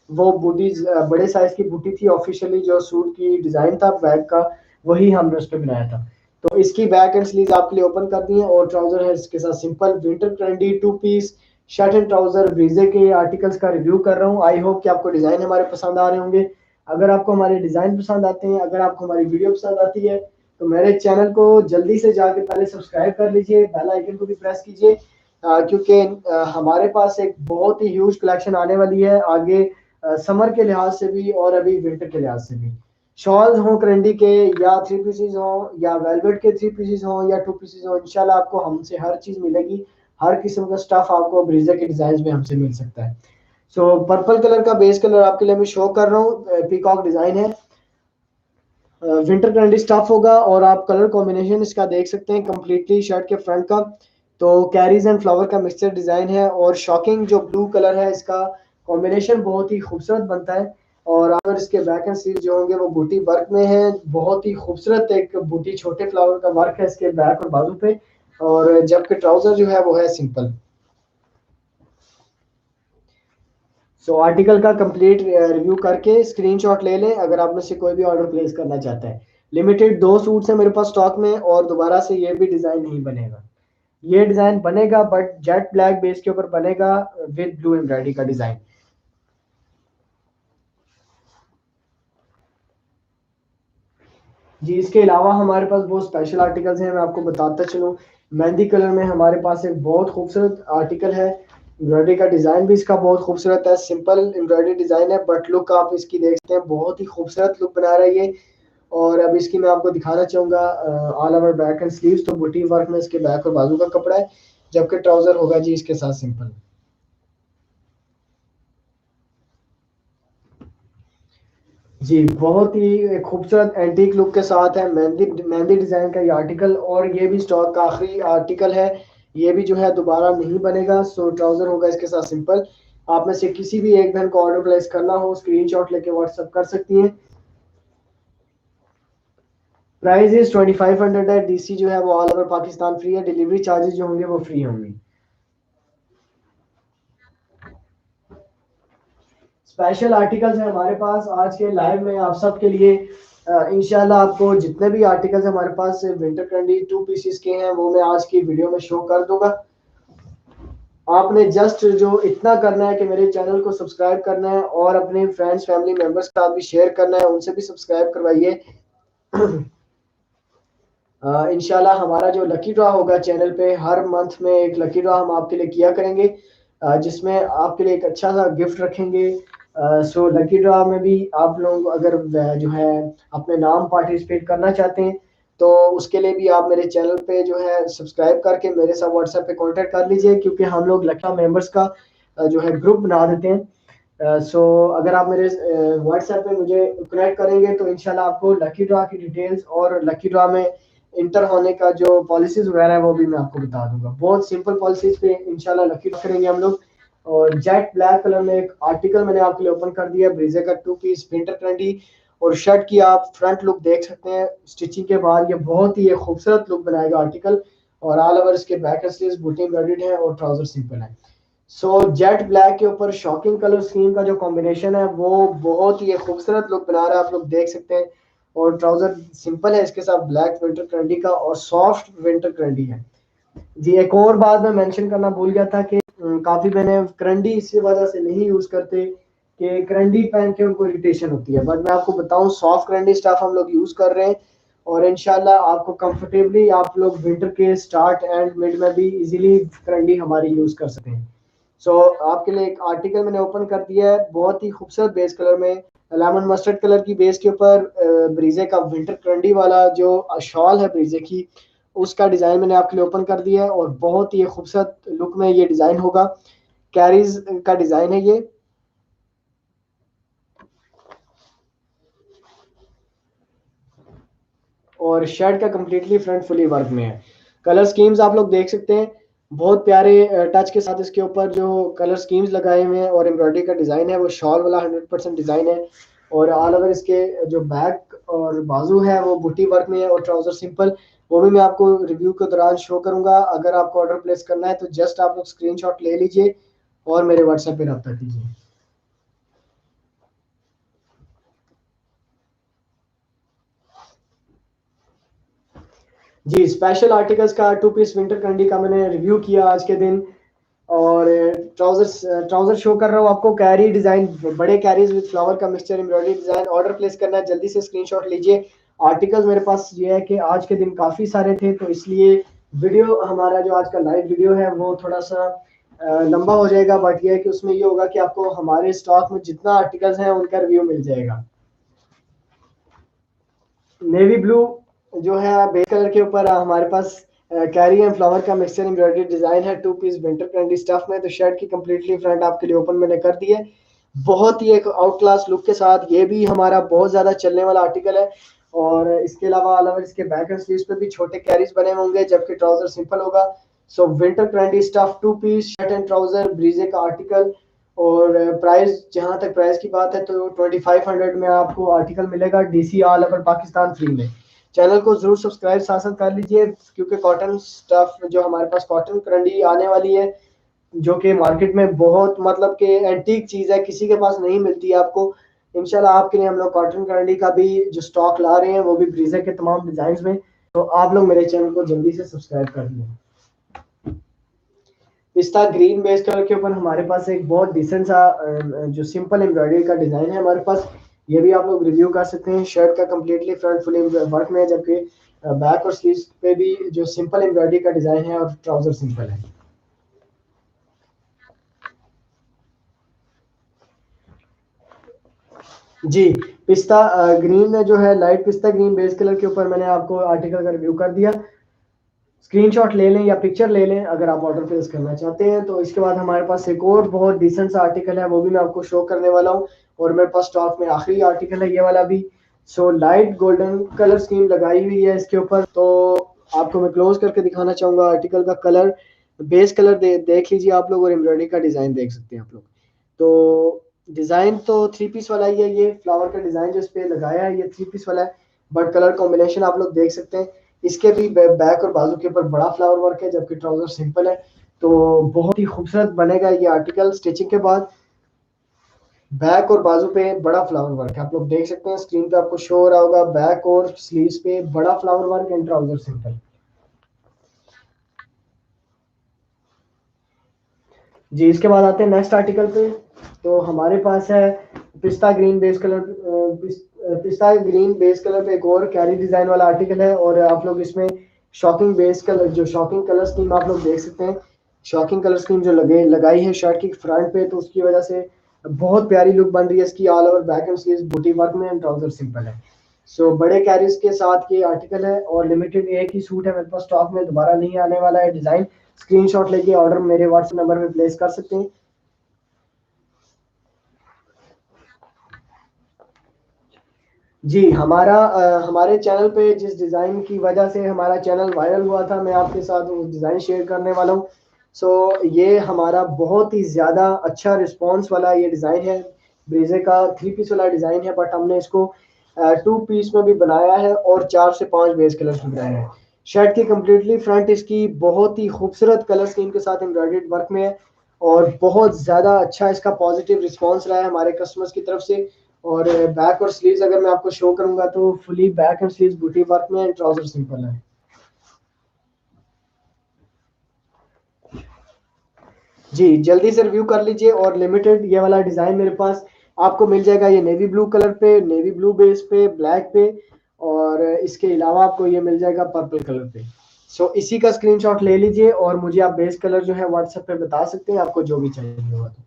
वो बूटी बड़े साइज की बूटी थी। ऑफिशियली जो सूट की डिजाइन था बैक का वही हमने उस पर बनाया था। तो इसकी बैक एंड स्लीव आपके लिए ओपन कर दी है और ट्राउजर है इसके साथ simple winter trendy 2 piece shirt and trouser ब्रीजे के आर्टिकल्स का रिव्यू कर रहा हूँ। आई होप कि आपको डिजाइन हमारे पसंद आ रहे होंगे। अगर आपको हमारे डिजाइन पसंद आते हैं, अगर आपको हमारी वीडियो पसंद आती है तो मेरे चैनल को जल्दी से जाके पहले सब्सक्राइब कर लीजिए, बेल आइकन को भी प्रेस कीजिए क्योंकि हमारे पास एक बहुत ही ह्यूज कलेक्शन आने वाली है आगे समर के लिहाज से भी और अभी विंटर के लिहाज से भी। शॉल्स हो करंडी के या 3 पीसेज हो या वेलवेट के 3 पीसेज हो या 2 पीसेज हो, इंशाल्लाह आपको हमसे हर चीज मिलेगी। हर किस्म का स्टफ आपको ब्रीजा के डिजाइन में हमसे मिल सकता है। सो पर्पल कलर का बेस कलर आपके लिए मैं शो कर रहा हूँ, पीकॉक डिजाइन है। विंटर कैंडी स्टफ होगा और आप कलर कॉम्बिनेशन इसका देख सकते हैं कंप्लीटली शर्ट के फ्रंट का। तो कैरीज एंड फ्लावर का मिक्सचर डिजाइन है और शॉकिंग जो ब्लू कलर है इसका कॉम्बिनेशन बहुत ही खूबसूरत बनता है। और अगर इसके बैक एंड स्लीव जो होंगे वो बूटी वर्क में है, बहुत ही खूबसूरत एक बूटी छोटे फ्लावर का वर्क है इसके बैक और बाजू पे। और जबकि ट्राउजर जो है वो है सिंपल। सो आर्टिकल का कंप्लीट रिव्यू करके स्क्रीनशॉट ले लें अगर आप में से कोई भी ऑर्डर प्लेस करना चाहता है। लिमिटेड 2 सूट्स हैं मेरे पास स्टॉक में और दोबारा से ये भी डिजाइन नहीं बनेगा। ये डिजाइन बनेगा बट जेट ब्लैक बेस के ऊपर बनेगा विद ब्लू एम्ब्रॉयडरी का डिजाइन। जी, इसके अलावा हमारे पास बहुत स्पेशल आर्टिकल्स हैं, मैं आपको बताता चलूँ। मेहंदी कलर में हमारे पास एक बहुत खूबसूरत आर्टिकल है। एम्ब्रॉयडरी का डिजाइन भी इसका बहुत खूबसूरत है, सिंपल एम्ब्रॉयडरी डिजाइन है बट लुक आप इसकी देख सकते हैं, बहुत ही खूबसूरत लुक बना रहा है ये। और अब इसकी मैं आपको दिखाना चाहूंगा all over back and sleeves, तो बूटी वर्क में इसके बैक और बाजू का कपड़ा है, जबकि ट्राउजर होगा जी इसके साथ सिंपल। जी बहुत ही खूबसूरत एंटीक लुक के साथ है, मेहंदी मेहंदी डिजाइन का ये आर्टिकल, और ये भी स्टॉक का आखिरी आर्टिकल है, ये भी जो है दोबारा नहीं बनेगा। सो ट्राउजर होगा इसके साथ सिंपल। आप में से किसी भी एक बहन को ऑर्डर प्लेस करना हो, स्क्रीनशॉट लेके व्हाट्सएप कर सकती हैं। प्राइस इज 2500 है, डीसी जो है वो ऑल ओवर पाकिस्तान फ्री है, डिलीवरी चार्जेस जो होंगे वो फ्री होंगे। स्पेशल आर्टिकल्स हैं हमारे पास आज के लाइव में आप सबके लिए। इंशाल्लाह आपको जितने भी आर्टिकल्स हमारे पास विंटर ट्रेंडी 2 पीसेस के हैं वो मैं आज की वीडियो में शो कर दूंगा। आपने जस्ट जो इतना करना है कि मेरे चैनल को सब्सक्राइब करना है और अपने फ्रेंड्स फैमिली मेंबर्स के साथ भी शेयर करना है, उनसे भी सब्सक्राइब करवाइए। इंशाल्लाह हमारा जो लकी ड्रॉ होगा चैनल पे, हर मंथ में एक लकी ड्रॉ हम आपके लिए किया करेंगे, जिसमें आपके लिए एक अच्छा सा गिफ्ट रखेंगे। सो लकी ड्रॉ में भी आप लोग अगर जो है अपने नाम पार्टिसिपेट करना चाहते हैं तो उसके लिए भी आप मेरे चैनल पे जो है सब्सक्राइब करके मेरे साथ व्हाट्सएप पे कांटेक्ट कर लीजिए, क्योंकि हम लोग लकी मेंबर्स का जो है ग्रुप बना देते हैं। सो अगर आप मेरे व्हाट्सएप पे मुझे कनेक्ट करेंगे तो इंशाल्लाह आपको लकी ड्रॉ की डिटेल्स और लकी ड्रॉ में इंटर होने का जो पॉलिसीज वगैरह है वो भी मैं आपको बता दूंगा। बहुत सिंपल पॉलिसीज पे इंशाल्लाह लकी ड्रॉ करेंगे हम लोग। और जेट ब्लैक कलर में एक आर्टिकल मैंने आपके लिए ओपन कर दिया, ब्रीजे का 2 पीस विंटर ट्रेंडी, और शर्ट की आप फ्रंट लुक देख सकते हैं स्टिचिंग के बाद, ये बहुत ही खूबसूरत लुक बनाएगा आर्टिकल। और ऑल ओवर इसके बैक स्लीव्स बूटी एम्ब्रॉयडर्ड है और ट्राउजर सिंपल है। सो जेट ब्लैक के ऊपर शॉकिंग कलर स्कीम का जो कॉम्बिनेशन है वो बहुत ही खूबसूरत लुक बना रहा है, आप लोग देख सकते हैं। और ट्राउजर सिंपल है इसके साथ ब्लैक विंटर ट्रेंडी का, और सॉफ्ट विंटर ट्रेंडी है जी। एक और बात मैं मेंशन करना भूल गया था कि काफी मैंने करंडी इसी वजह से नहीं यूज करते कि करंडी पहन के उनको इरिटेशन होती है, बट मैं आपको बताऊं सॉफ्ट करंडी स्टफ हम लोग यूज कर रहे हैं, और इंशाल्लाह आपको कंफर्टेबली आप लोग विंटर के स्टार्ट एंड मिड में भी इजीली करंडी हमारी यूज कर सकते हैं। सो आपके लिए एक आर्टिकल मैंने ओपन कर दिया है, बहुत ही खूबसूरत बेस कलर में, लेमन मस्टर्ड कलर की बेस के ऊपर ब्रीजे का विंटर करंडी वाला जो शॉल है ब्रीजे की, उसका डिजाइन मैंने आपके लिए ओपन कर दिया है, और बहुत ही खूबसूरत लुक में ये डिजाइन होगा। कैरीज का डिजाइन है ये। और शर्ट का कंप्लीटली फ्रंट फुली वर्क में है। कलर स्कीम्स आप लोग देख सकते हैं, बहुत प्यारे टच के साथ इसके ऊपर जो कलर स्कीम्स लगाए हुए हैं, और एम्ब्रॉयडरी का डिजाइन है वो शॉल वाला 100% डिजाइन है। और ऑल ओवर इसके जो बैक और बाजू है वो बूटी वर्क में है, और ट्राउजर सिंपल, वो भी मैं आपको रिव्यू के दौरान शो करूंगा। अगर आपको ऑर्डर प्लेस करना है तो जस्ट आप लोग स्क्रीनशॉट ले लीजिए और मेरे व्हाट्सएप पे रब्ता कीजिए। जी स्पेशल आर्टिकल्स का 2 पीस विंटर कैंडी का मैंने रिव्यू किया आज के दिन। और ट्राउजर शो कर रहा हूँ आपको, कैरी डिजाइन, बड़े कैरीज विद फ्लावर का mixture embroidery design. Order place करना है जल्दी से स्क्रीनशॉट लीजिए। आर्टिकल्स मेरे पास ये है कि आज के दिन काफी सारे थे, तो इसलिए वीडियो हमारा जो आज का लाइव वीडियो है वो थोड़ा सा लंबा हो जाएगा, बट ये है कि उसमें ये होगा कि आपको हमारे स्टॉक में जितना आर्टिकल्स हैं उनका रिव्यू मिल जाएगा। नेवी ब्लू जो है बेस कलर के ऊपर हमारे पास कैरी एंड फ्लावर का मिक्सचर एम्ब्रॉयडरी डिजाइन है 2 पीस विंटर ट्रेंडी स्टफ में। तो शर्ट की कंप्लीटली फ्रंट आपके लिए ओपन मैंने कर दी है, बहुत ही एक आउट क्लास लुक के साथ। ये भी हमारा बहुत ज्यादा चलने वाला आर्टिकल है। और इसके अलावा अलावा इसके बैक एंड स्लीव्स पे भी छोटे कैरीज बने होंगे, जबकि ट्राउजर सिंपल होगा। So winter trendy stuff 2 piece shirt and trouser Bareeze का आर्टिकल। और प्राइस, जहां तक प्राइस की बात है तो 2500 में आपको आर्टिकल मिलेगा, DC all over Pakistan free में। चैनल को जरूर सब्सक्राइब साथ साथ कर लीजिए, क्योंकि कॉटन स्टफ जो हमारे पास कॉटन करंडी आने वाली है, जो कि मार्केट में बहुत मतलब कि एंटीक चीज है, किसी के पास नहीं मिलती है आपको। इंशाल्लाह आपके लिए हम लोग कॉटन करंडी का भी जो स्टॉक ला रहे हैं वो भी ब्रीजर के तमाम डिजाइन में। तो आप लोग मेरे चैनल को जल्दी से सब्सक्राइब कर लें। पिस्ता ग्रीन बेस कलर के ऊपर हमारे पास एक बहुत डिसेंट सा जो सिंपल एम्ब्रॉयडरी का डिजाइन है हमारे पास, ये भी आप लोग रिव्यू कर सकते हैं। शर्ट का कंप्लीटली फ्रंट फुल वर्क में है, जबकि बैक और स्लीव्स पे भी जो सिंपल एम्ब्रॉयडरी का डिजाइन है, और ट्राउजर सिंपल है। जी, पिस्ता ग्रीन जो है, लाइट पिस्ता ग्रीन बेस कलर के ऊपर मैंने आपको आर्टिकल का रिव्यू कर दिया। स्क्रीनशॉट ले लें या पिक्चर ले लें अगर आप ऑर्डर प्लेस करना चाहते हैं। तो इसके बाद हमारे पास एक और बहुत डिसेंट सा आर्टिकल है, वो भी मैं आपको शो करने वाला हूँ। और मेरे पास स्टॉक में आखिरी आर्टिकल है ये वाला भी। So light golden colour scheme लगाई हुई है इसके ऊपर। तो आपको मैं क्लोज करके दिखाना चाहूंगा आर्टिकल का कलर, बेस कलर देख लीजिए आप लोग, और एम्ब्रॉयडरी का डिजाइन देख सकते हैं आप लोग। तो डिजाइन तो थ्री पीस वाला ही है, ये फ्लावर का डिजाइन जो इस पे लगाया है ये थ्री पीस वाला है। बट कलर कॉम्बिनेशन आप लोग देख सकते हैं। इसके भी बैक और बाजू के ऊपर बड़ा फ्लावर वर्क है, जबकि ट्राउजर सिंपल है। तो बहुत ही खूबसूरत बनेगा ये आर्टिकल स्टिचिंग के बाद। बैक और बाजू पे बड़ा फ्लावर वर्क है, आप लोग देख सकते हैं स्क्रीन पे आपको शो हो रहा होगा। बैक और स्लीव्स पे बड़ा flower work and trouser simple. जी, इसके बाद आते हैं नेक्स्ट आर्टिकल पे। तो हमारे पास है पिस्ता ग्रीन बेस कलर, पिस्ता ग्रीन बेस कलर पे एक और कैरी डिजाइन वाला आर्टिकल है। और आप लोग इसमें शॉकिंग बेस कलर, जो शॉकिंग कलर स्कीम आप लोग देख सकते हैं, शॉकिंग कलर स्कीम जो लगाई है शर्ट की फ्रंट पे, तो उसकी वजह से बहुत प्यारी लुक बन रही है इसकी। All over back and sleeves बूटी वर्क में एंड ट्राउजर सिंपल है। सो बड़े कैरीज के साथ ये आर्टिकल है और लिमिटेड एक ही सूट है मेरे पास स्टॉक में, दोबारा नहीं आने वाला है डिजाइन। स्क्रीनशॉट लेके ऑर्डर मेरे व्हाट्सएप नंबर पे प्लेस कर सकते हैं। जी, हमारे चैनल पे जिस डिज़ाइन की वजह से हमारा चैनल वायरल हुआ था, मैं आपके साथ वो डिज़ाइन शेयर करने वाला हूँ। सो ये हमारा बहुत ही ज़्यादा अच्छा रिस्पॉन्स वाला ये डिज़ाइन है। ब्रीजे का थ्री पीस वाला डिज़ाइन है, बट हमने इसको टू पीस में भी बनाया है और 4 से 5 बेस कलर्स में बनाए हैं। शर्ट की कम्प्लीटली फ्रंट इसकी बहुत ही खूबसूरत कलर स्कीम के साथ एम्ब्रॉयडर्ड वर्क में है। और बहुत ज़्यादा अच्छा इसका पॉजिटिव रिस्पॉन्स रहा है हमारे कस्टमर्स की तरफ से। और बैक और स्लीव्स अगर मैं आपको शो करूंगा तो फुली बैक एंड स्लीव्स बूटी वर्क में एंड ट्राउजर सिंपल है। जी, जल्दी से रिव्यू कर लीजिए। और लिमिटेड ये वाला डिजाइन मेरे पास आपको मिल जाएगा, ये नेवी ब्लू कलर पे, नेवी ब्लू बेस पे, ब्लैक पे। और इसके अलावा आपको ये मिल जाएगा पर्पल कलर पे। सो इसी का स्क्रीनशॉट ले लीजिए और मुझे आप बेस कलर जो है व्हाट्सएप पे बता सकते हैं आपको जो भी चाहिए होगा तो।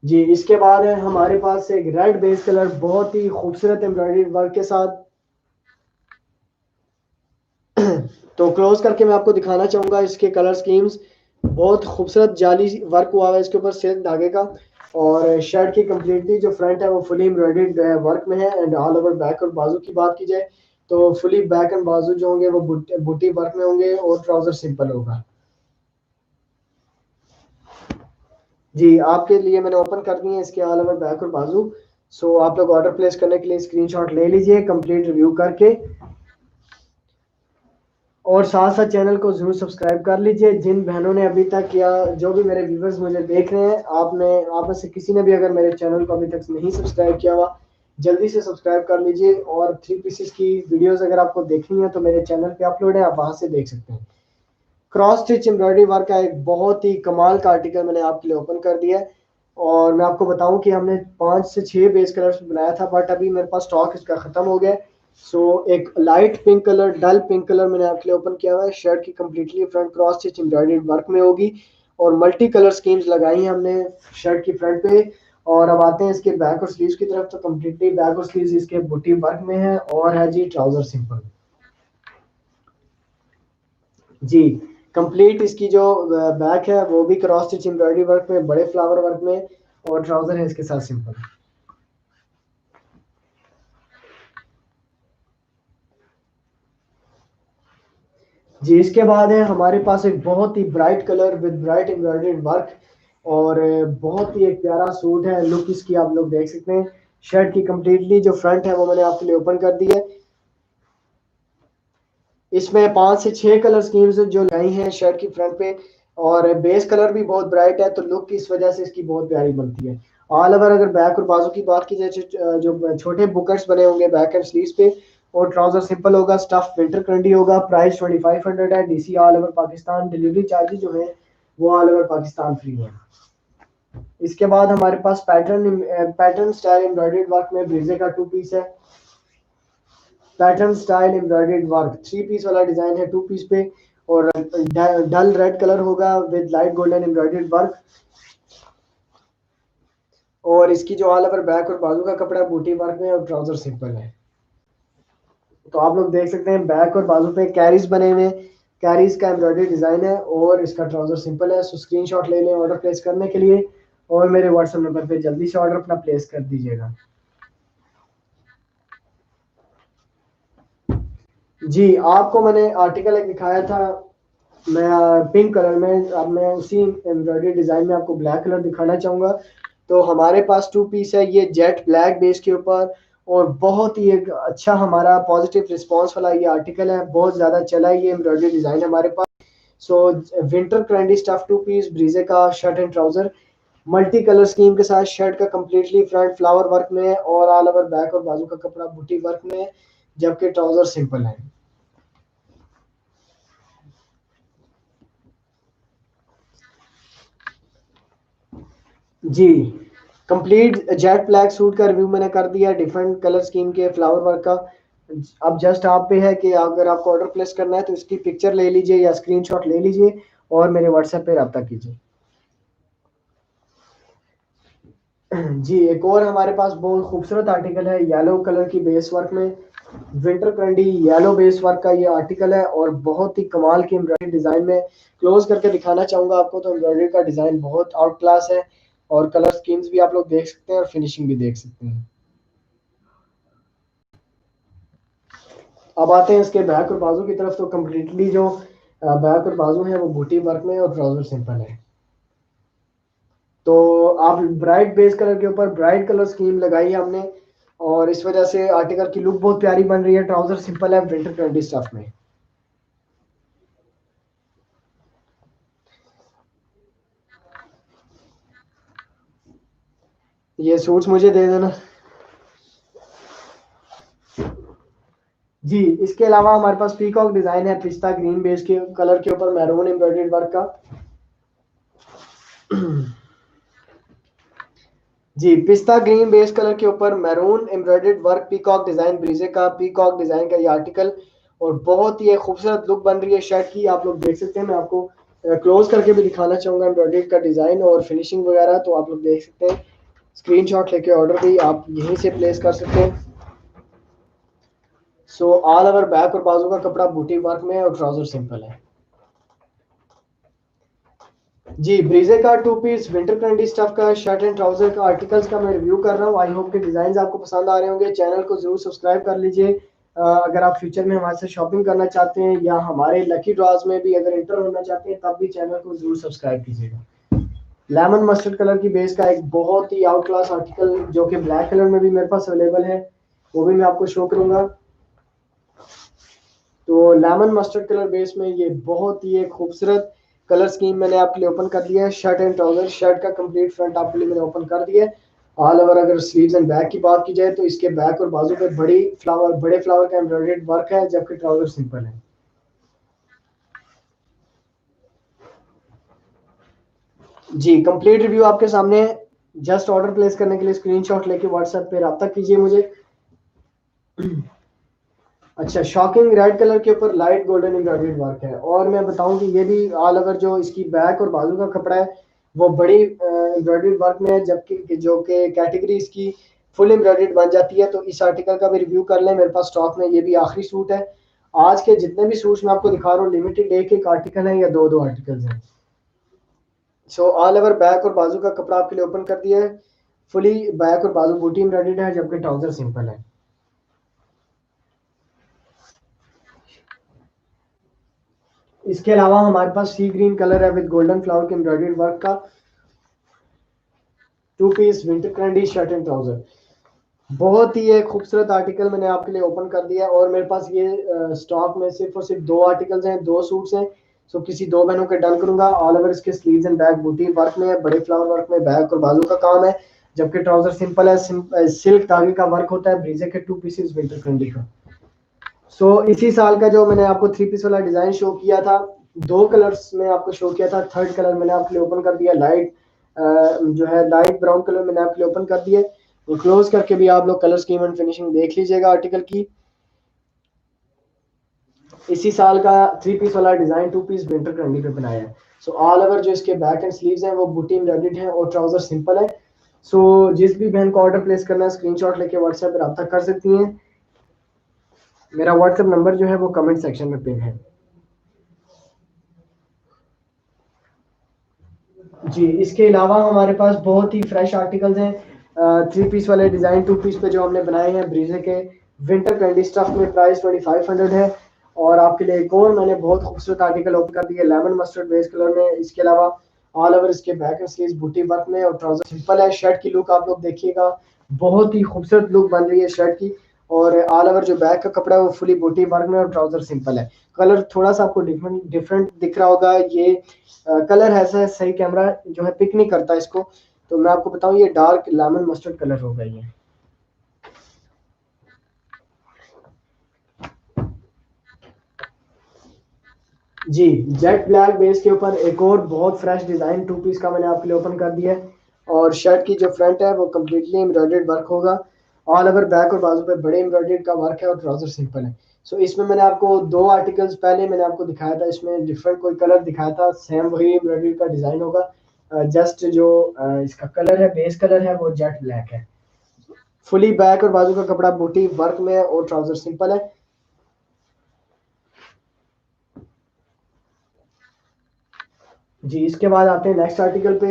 जी, इसके बाद है हमारे पास एक रेड बेस कलर बहुत ही खूबसूरत एम्ब्रॉयडरी वर्क के साथ। तो क्लोज करके मैं आपको दिखाना चाहूंगा इसके कलर स्कीम्स। बहुत खूबसूरत जाली वर्क हुआ है इसके ऊपर सिल्क धागे का। और शर्ट की कम्प्लीटली जो फ्रंट है वो फुली एम्ब्रॉयडर्ड वर्क में है। एंड ऑल ओवर बैक और बाजू की बात की जाए तो फुली बैक एंड बाजू जो होंगे वो बूटी वर्क में होंगे और ट्राउजर सिंपल होगा। जी, आपके लिए मैंने ओपन कर दी है इसके ऑल ओवर बैक और बाजू। सो आप लोग ऑर्डर प्लेस करने के लिए स्क्रीनशॉट ले लीजिए कंप्लीट रिव्यू करके। और साथ साथ चैनल को जरूर सब्सक्राइब कर लीजिए। जिन बहनों ने अभी तक, या जो भी मेरे व्यूवर्स मुझे देख रहे हैं, आप में से किसी ने भी अगर मेरे चैनल को अभी तक नहीं सब्सक्राइब किया हुआ, जल्दी से सब्सक्राइब कर लीजिए। और थ्री पीसेस की वीडियोस अगर आपको देखनी है तो मेरे चैनल पे अपलोड है, आप वहां से देख सकते हैं। क्रॉस स्टिच एम्ब्रॉयडरी वर्क का एक बहुत ही कमाल का आर्टिकल मैंने आपके लिए ओपन कर दिया है। और मैं आपको बताऊं कि हमने 5 से 6 बेस कलर्स बनाया था, बट अभी मेरे पास स्टॉक इसका खत्म हो गया है। सो एक लाइट पिंक कलर, डल पिंक कलर मैंने आपके लिए ओपन किया हुआ है। शर्ट की completely front cross stitch embroidery work में होगी। और मल्टी कलर स्कीम्स लगाई हैं हमने शर्ट की फ्रंट पे। और अब आते हैं इसके बैक और स्लीव्स की तरफ। तो कम्प्लीटली बैक और स्लीव्स इसके बूटी वर्क में है और है जी ट्राउजर सिंपल। जी, कंप्लीट इसकी जो बैक है वो भी क्रॉस स्टिच एम्ब्रॉयडरी वर्क में, बड़े फ्लावर वर्क में। और ट्राउजर है इसके साथ सिंपल। जी, इसके बाद है हमारे पास एक बहुत ही bright colour with bright embroidery work. और बहुत ही एक प्यारा सूट है, लुक इसकी आप लोग देख सकते हैं। शर्ट की कंप्लीटली जो फ्रंट है वो मैंने आपके लिए ओपन कर दी है। इसमें 5 से 6 कलर स्कीम्स जो लगाई हैं शर्ट की फ्रंट पे। और बेस कलर भी बहुत ब्राइट है, तो लुक इस वजह से इसकी बहुत प्यारी बनती है। ऑल ओवर अगर बैक और बाजू की बात की जाए, जो छोटे बुकर्स बने होंगे बैक एंड स्लीव्स पे। और ट्राउजर सिंपल होगा, स्टफ विंटर क्रंडी होगा। प्राइस 2500 है। DC all over Pakistan, delivery charges जो है वो ऑल ओवर पाकिस्तान फ्री है। इसके बाद हमारे पास पैटर्न स्टाइल एम्ब्रॉयडरी वर्क में ब्रीजे का टू पीस है। Pattern style embroidered work three piece वाला डिजाइन है टू पीस पे। और डल रेड कलर होगा with light golden embroidered work. और इसकी जो ऑल ओवर बैक और बाजू का कपड़ा है बूटी वर्क में और ट्राउजर सिंपल है। तो आप लोग देख सकते हैं बैक और बाजू पे कैरीज बने हुए, कैरीज का एम्ब्रॉयडरी डिजाइन है और इसका ट्राउजर सिंपल है। सो स्क्रीनशॉट ले लें ऑर्डर प्लेस करने के लिए और मेरे व्हाट्सएप नंबर पे जल्दी से ऑर्डर अपना प्लेस कर दीजिएगा। जी, आपको मैंने आर्टिकल एक दिखाया था मैं पिंक कलर में, अब मैं उसी एम्ब्रॉयडरी डिजाइन में आपको ब्लैक कलर दिखाना चाहूंगा। तो हमारे पास 2 पीस है ये जेट ब्लैक बेस के ऊपर और बहुत ही एक अच्छा हमारा पॉजिटिव रिस्पांस वाला ये आर्टिकल है, बहुत ज़्यादा चला है ये एम्ब्रॉयडरी डिज़ाइन हमारे पास। सो विंटर ट्रेंडी स्टफ 2 पीस ब्रीजे का shirt and trouser multi colour scheme के साथ, शर्ट का कम्प्लीटली फ्रंट फ्लावर वर्क में है और ऑल ओवर बैक और बाजू का कपड़ा बूटी वर्क में है, जबकि ट्राउजर सिंपल है। जी, कंप्लीट जेट ब्लैक सूट का रिव्यू मैंने कर दिया, डिफरेंट कलर स्कीम के फ्लावर वर्क का। अब जस्ट आप पे है कि अगर आपको ऑर्डर प्लेस करना है तो इसकी पिक्चर ले लीजिए या स्क्रीनशॉट ले लीजिए और मेरे व्हाट्सएप पे रब्ता कीजिए। जी, एक और हमारे पास बहुत खूबसूरत आर्टिकल है येलो कलर की बेस वर्क में, winter trendy yellow base work का ये आर्टिकल है और बहुत ही कमाल की एम्ब्रॉयडरी डिजाइन में क्लोज करके दिखाना चाहूंगा आपको। तो एम्ब्रॉयडरी का डिजाइन बहुत आउट क्लास है और कलर स्कीम्स भी आप लोग देख सकते हैं और फिनिशिंग भी देख सकते हैं। अब आते हैं इसके बैक और बाजू की तरफ। तो कम्प्लीटली जो बैक और बाजू है वो बूटी वर्क में और ट्राउजर सिंपल है। तो आप ब्राइट बेस कलर के ऊपर ब्राइट कलर स्कीम लगाई है हमने और इस वजह से आर्टिकल की लुक बहुत प्यारी बन रही है। ट्राउजर सिंपल है विंटर ट्रेंडी स्टफ में। ये सूट्स मुझे दे देना। जी, इसके अलावा हमारे पास पीकॉक डिजाइन है पिस्ता ग्रीन बेस के कलर के ऊपर मैरून एम्ब्रॉयडरी वर्क का। जी, पिस्ता ग्रीन बेस कलर के ऊपर maroon embroidered work peacock design Bareeze का पीकॉक डिजाइन का ये आर्टिकल और बहुत ही खूबसूरत लुक बन रही है शर्ट की। आप लोग देख सकते हैं, मैं आपको क्लोज करके भी दिखाना चाहूंगा एम्ब्रॉयडरी का डिजाइन और फिनिशिंग वगैरह। तो आप लोग देख सकते हैं, स्क्रीनशॉट लेके ऑर्डर भी आप यहीं से प्लेस कर सकते हैं। सो ऑल ओवर बैक और बाजू का कपड़ा बूटी वर्क में है और ट्राउजर सिंपल है। जी, ब्रीजे का 2 पीस विंटर ट्रेंडी स्टफ का शर्ट एंड ट्राउजर का आर्टिकल्स का मैं रिव्यू कर रहा हूँ। आई होप के डिजाइन आपको पसंद आ रहे होंगे। चैनल को जरूर सब्सक्राइब कर लीजिए। अगर आप फ्यूचर में हमारे से शॉपिंग करना चाहते हैं या हमारे लकी ड्रॉज में भी अगर एंटर होना चाहते हैं तब भी चैनल को जरूर सब्सक्राइब कीजिएगा। लेमन मस्टर्ड कलर की बेस का एक बहुत ही आउट क्लास आर्टिकल जो कि ब्लैक कलर में भी मेरे पास अवेलेबल है, वो भी मैं आपको शो करूंगा। तो लेमन मस्टर्ड कलर बेस में ये बहुत ही एक खूबसूरत कलर स्कीम मैंने आपके लिए ओपन कर दिया है। शर्ट एंड ट्राउजर, शर्ट का कंप्लीट फ्रंट आपके लिए मैंने ओपन कर दिया है। ऑल ओवर अगर स्लीव्स एंड बैक की बात की जाए तो इसके बैक और बाजू पे बड़े फ्लावर का एम्ब्रॉयडर्ड वर्क है, जबकि ट्राउजर सिंपल है। जी, कंप्लीट रिव्यू आपके सामने है। जस्ट ऑर्डर प्लेस करने के लिए स्क्रीनशॉट लेके व्हाट्सएप पे रब्ता कीजिए मुझे। अच्छा, शॉकिंग रेड कलर के ऊपर लाइट गोल्डन एम्ब्रॉयडर्ड वर्क है और मैं बताऊं कि ये भी ऑल ओवर जो इसकी बैक और बाजू का कपड़ा है वो बड़ी एम्ब्रॉयडर्ड वर्क में है, जबकि जो कि कैटेगरी इसकी फुल एम्ब्रॉयडर्ड बन जाती है। तो इस आर्टिकल का भी रिव्यू कर लें, मेरे पास स्टॉक में ये भी आखिरी सूट है। आज के जितने भी सूट्स मैं आपको दिखा रहा हूँ लिमिटेड एक एक आर्टिकल है या दो दो आर्टिकल्स हैं। सो ऑल ओवर बैक और बाजू का कपड़ा आपके लिए ओपन कर दिया है। फुली बैक और बाजू बूटी एम्ब्रॉयडर्ड है, जबकि ट्राउजर सिंपल है। इसके अलावा हमारे पास सी ग्रीन कलर है विद गोल्डन फ्लावर के एम्ब्रॉयडर्ड वर्क का 2 piece winter trendy shirt and trouser. बहुत ही एक खूबसूरत आर्टिकल मैंने आपके लिए ओपन कर दिया और मेरे पास ये स्टॉक में सिर्फ और सिर्फ दो आर्टिकल्स हैं, दो सूट्स हैं। सो किसी दो बहनों के डन करूंगा। ऑल ओवर इसके स्लीव्स एंड बैक बूटी वर्क में है, बड़े फ्लावर वर्क में बैक और बाजू का काम है, जबकि ट्राउजर सिंपल है। सिल्क धागे का वर्क होता है ब्रीजे के 2 पीसेस विंटर ट्रेंडी का। सो इसी साल का जो मैंने आपको 3 पीस वाला डिजाइन शो किया था, दो कलर्स में आपको शो किया था, थर्ड कलर मैंने आपके लिए ओपन कर दिया। लाइट जो है लाइट ब्राउन कलर मैंने आपके लिए ओपन कर दिया। तो क्लोज करके भी आप लोग कलर स्कीम एंड फिनिशिंग देख लीजिएगा आर्टिकल की। इसी साल का 3 पीस वाला डिजाइन 2 पीस विंटर ट्रेंडी पे बनाया है। सो ऑल ओवर जो इसके बैक एंड स्लीव्स हैं वो बूटी एम्ब्रॉयडर्ड हैं और ट्राउजर सिंपल है। सो जिस भी बहन को ऑर्डर प्लेस करना है स्क्रीनशॉट लेके व्हाट्सएप पर रब्ता कर सकती हैं। मेरा व्हाट्सएप नंबर जो है वो कमेंट सेक्शन में पिन है। जी, इसके अलावा हमारे पास बहुत ही फ्रेश आर्टिकल्स हैं। 3 पीस वाले डिज़ाइन 2 पीस पे जो हमने बनाए हैं ब्रीजे के विंटर कैंडी स्टफ में, प्राइस 2500 है। और आपके लिए एक और मैंने बहुत खूबसूरत आर्टिकल ओपन कर दिया लेमन मस्टर्ड बेस कलर में। इसके अलावा ऑल ओवर इसके बैक एंड स्लीव्स बूटी वर्क में और ट्राउजर सिंपल है। शर्ट की लुक आप लोग देखिएगा, बहुत ही खूबसूरत लुक बन रही है शर्ट की। और ऑल ओवर जो बैक का कपड़ा है वो फुली बूटी वर्क में और ट्राउजर सिंपल है। कलर थोड़ा सा आपको डिफरेंट डिफरेंट दिख रहा होगा, ये कलर ऐसा है, सही कैमरा जो है पिक नहीं करता इसको, तो मैं आपको बताऊं ये डार्क लेमन मस्टर्ड कलर हो गई है। जी, जेट ब्लैक बेस के ऊपर एक और बहुत फ्रेश डिजाइन 2 पीस का मैंने आपके लिए ओपन कर दिया है। और शर्ट की जो फ्रंट है वो कम्प्लीटली एम्ब्रॉयडर्ड वर्क होगा। ऑल ओवर बैक और बाजू पे बड़े एम्ब्रॉयडर्ड का वर्क है और ट्राउजर सिंपल है। सो इसमें मैंने आपको 2 आर्टिकल्स पहले मैंने आपको दिखाया था, इसमें डिफरेंट कोई कलर दिखाया था, सेम वही एम्ब्रॉयडर्ड का डिजाइन होगा। जस्ट जो इसका कलर है, बेस कलर है वो जेट ब्लैक है। फुली बैक और बाजू का कपड़ा बूटी वर्क में है और ट्राउजर सिंपल है। जी, इसके बाद आते हैं नेक्स्ट आर्टिकल पे।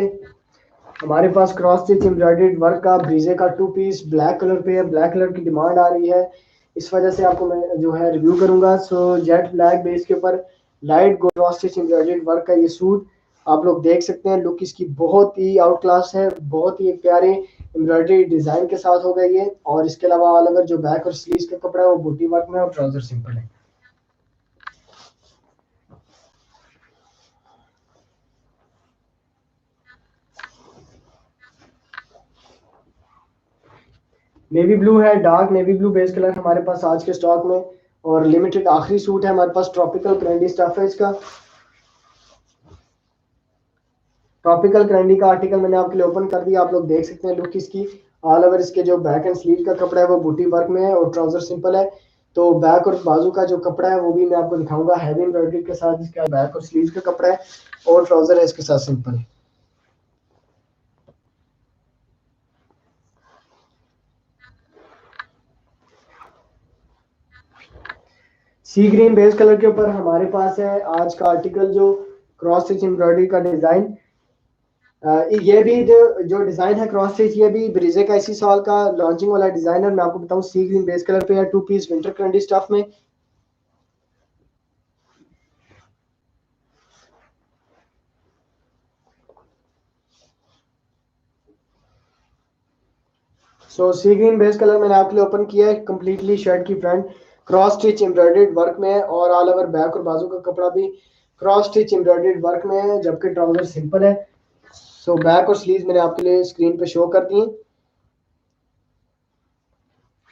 हमारे पास क्रॉस स्टिच एम्ब्रॉयडर्ड वर्क का ब्रीजे का 2 पीस ब्लैक कलर पे है। ब्लैक कलर की डिमांड आ रही है, इस वजह से आपको मैं जो है रिव्यू करूंगा। सो जेट ब्लैक बेस के ऊपर light cross stitch embroidered work का ये सूट आप लोग देख सकते हैं। लुक इसकी बहुत ही आउट क्लास है, बहुत ही एक प्यारे एम्ब्रॉयडरी डिजाइन के साथ हो गई है। और इसके अलावा ऑल ओवर जो बैक और स्लीव्स का कपड़ा है वो बूटी वर्क में और ट्राउजर सिंपल है। नेवी ब्लू है, dark navy blue base colour हमारे पास आज के स्टॉक में। और लिमिटेड आखिरी सूट है हमारे पास, ट्रॉपिकल क्रैंडी स्टफ है इसका। ट्रॉपिकल क्रैंडी का आर्टिकल मैंने आपके लिए ओपन कर दिया, आप लोग देख सकते हैं लुक इसकी। ऑल ओवर इसके जो बैक एंड स्लीव का कपड़ा है वो बूटी वर्क में है और ट्राउजर सिंपल है। तो बैक और बाजू का जो कपड़ा है वो भी मैं आपको दिखाऊंगा हैवी एम्ब्रॉयडरी के साथ। इसका बैक और स्लीव का कपड़ा है और ट्राउजर है इसके साथ सिंपल। सी ग्रीन बेस कलर के ऊपर हमारे पास है आज का आर्टिकल जो क्रॉस स्टिच एम्ब्रॉयडरी का डिजाइन। ये भी जो डिजाइन है क्रॉस स्टिच, ये भी ब्रीजे का इसी साल का लॉन्चिंग वाला डिजाइन है। मैं आपको बताऊं सी ग्रीन बेस कलर पे है, 2 पीस विंटर क्रंडी स्टफ में। सो सी ग्रीन बेस कलर मैंने आपके लिए ओपन किया है। कंप्लीटली शर्ट की front cross stitch embroidered work में है और ऑल ओवर बैक और बाजू का कपड़ा भी क्रॉस स्टिच एम्ब्रॉयडर्ड वर्क में है, जबकि ट्राउजर सिंपल है। सो बैक और स्लीव मैंने आपके लिए स्क्रीन पे शो कर दिए।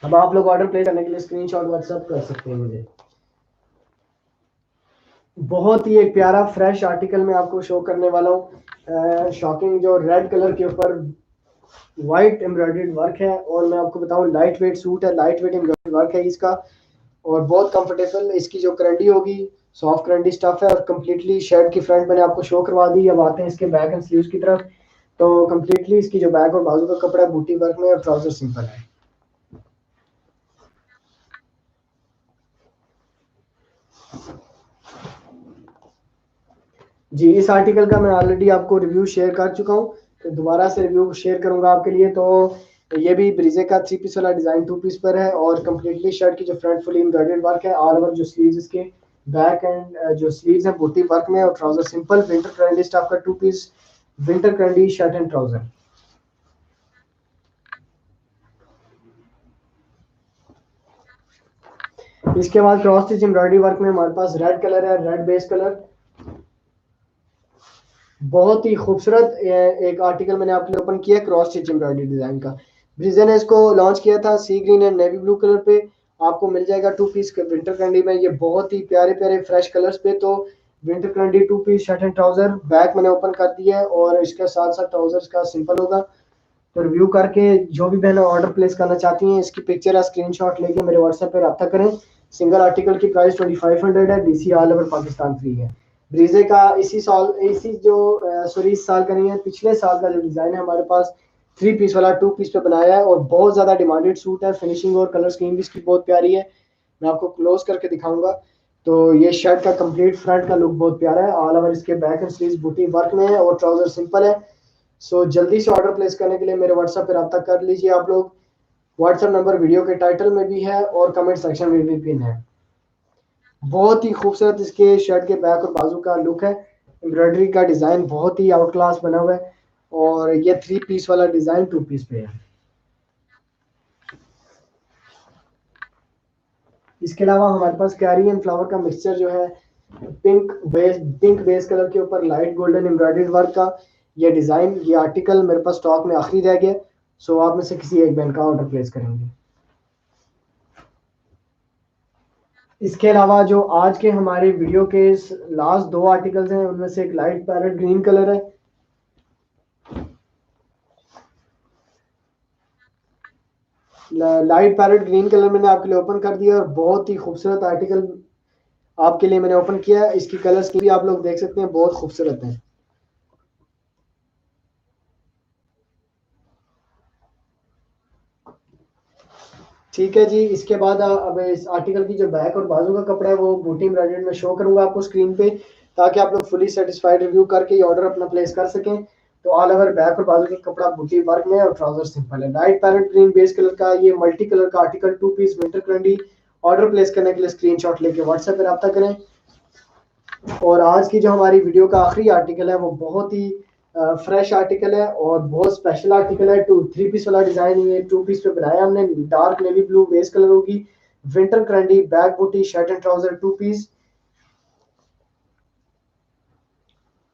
अब आप लोग ऑर्डर प्लेस करने के लिए स्क्रीनशॉट व्हाट्सएप कर सकते हैं मुझे। बहुत ही एक प्यारा फ्रेश आर्टिकल मैं आपको शो करने वाला हूँ। शॉकिंग जो रेड कलर के ऊपर वाइट एम्ब्रॉयडर्ड वर्क है। और मैं आपको बताऊं लाइट वेट सूट है, लाइट वेट एम्ब्रॉयडर्ड वर्क है इसका और बहुत कंफर्टेबल। इसकी जो करंडी होगी सॉफ्ट करंडी स्टफ है और कंप्लीटली शर्ट की फ्रंट मैंने आपको शो करवा दी। अब आते हैं इसके बैक एंड स्लीव्स की तरफ। तो कंप्लीटली इसकी जो बैक और बाजू का कपड़ा बूटी वर्क में और ट्राउजर सिंपल है। जी, इस आर्टिकल का मैं ऑलरेडी आपको रिव्यू शेयर कर चुका हूँ, तो दोबारा से रिव्यू शेयर करूंगा आपके लिए। तो ये भी ब्रीजे का 3 पीस वाला डिजाइन 2 पीस पर है और कंप्लीटली शर्ट की जो फ्रंट फुली एम्ब्रॉयडर्ड वर्क है। ऑल ओवर जो स्लीव्स इसके बैक एंड जो स्लीव्स है बूटी वर्क में और trouser simple winter trendy stuff का 2 piece winter trendy shirt and trouser. इसके बाद क्रॉस स्टिच एम्ब्रॉयडरी वर्क में हमारे पास रेड कलर है, रेड बेस कलर। बहुत ही खूबसूरत एक आर्टिकल मैंने आपके लिए ओपन किया क्रॉस स्टिच एम्ब्रॉयडरी डिजाइन का। ब्रिजे ने इसको लॉन्च किया था sea green and navy blue colour पे। आपको मिल जाएगा 2 पीस विंटर कैंडी में, ये बहुत ही प्यारे प्यारे फ्रेश कलर्स पे। तो winter candy 2 piece shirt and trouser back मैंने ओपन कर दिया है और इसके साथ साथ ट्राउजर्स का सिंपल होगा। तो रिव्यू करके जो भी बहन ऑर्डर प्लेस करना चाहती हैं इसकी पिक्चर या स्क्रीनशॉट लेके मेरे व्हाट्सएप पे रब्ता करें। सिंगल आर्टिकल की प्राइस 2500 है, DC all over Pakistan free है। ब्रीजे का इसी साल इसी जो सॉरी इस साल का नहीं है, पिछले साल का जो डिजाइन है हमारे पास 3 पीस वाला 2 पीस पे बनाया है और बहुत ज़्यादा डिमांडेड सूट है। फिनिशिंग और कलर स्कीम भी इसकी बहुत प्यारी है। मैं आपको क्लोज करके दिखाऊंगा। तो ये शर्ट का कंप्लीट फ्रंट का लुक बहुत प्यारा है। ऑल ओवर इसके बैक एंड स्लीव्स बूटी वर्क में है और ट्राउजर सिंपल है। सो जल्दी से ऑर्डर प्लेस करने के लिए मेरे व्हाट्सएप पे रब्ता कर लीजिए आप लोग। व्हाट्सएप नंबर वीडियो के टाइटल में भी है और कमेंट सेक्शन में भी पिन है। बहुत ही खूबसूरत इसके शर्ट के बैक और बाजू का लुक है। एम्ब्रॉयडरी का डिजाइन बहुत ही आउट क्लास बना हुआ है और ये 3 पीस वाला डिजाइन 2 पीस पे है। इसके अलावा हमारे पास कैरी एंड फ्लावर का मिक्सचर जो है पिंक बेस कलर के ऊपर लाइट गोल्डन एम्ब्रॉयडरी वर्क का ये डिजाइन, ये आर्टिकल मेरे पास स्टॉक में आखिरी रह गया। सो आप में से किसी एक बैंड का ऑर्डर प्लेस करेंगे। इसके अलावा जो आज के हमारे वीडियो के लास्ट 2 आर्टिकल्स हैं उनमें से एक लाइट पैरेट ग्रीन कलर है। लाइट पैरेट ग्रीन कलर मैंने आपके लिए ओपन कर दिया और बहुत ही खूबसूरत आर्टिकल आपके लिए मैंने ओपन किया है। इसकी कलर्स की भी आप लोग देख सकते हैं, बहुत खूबसूरत है। ठीक है जी। इसके बाद अब इस आर्टिकल की जो बैक और बाजू का कपड़ा है वो बूटी एम्ब्रॉयडर्ड में शो करूंगा आपको स्क्रीन पे, ताकि आप लोग फुली सेटिस्फाइड रिव्यू करके ये ऑर्डर अपना प्लेस कर सकें। तो ऑल ओवर बैक और बाजू का कपड़ा बूटी वर्क में और ट्राउजर सिंपल है। Light parrot green base colour का ये मल्टी कलर का article 2 piece winter trendy. Order place करने के लिए स्क्रीनशॉट लेके व्हाट्सएप पे रब्ता करें। और आज की जो हमारी वीडियो का आखिरी आर्टिकल है वो बहुत ही फ्रेश आर्टिकल है और बहुत स्पेशल आर्टिकल है। 3 पीस वाला डिजाइन ये 2 पीस पे बनाया हमने। Dark navy blue base colour होगी, विंटर ट्रेंडी बैक बूटी शर्ट एंड ट्राउजर 2 पीस।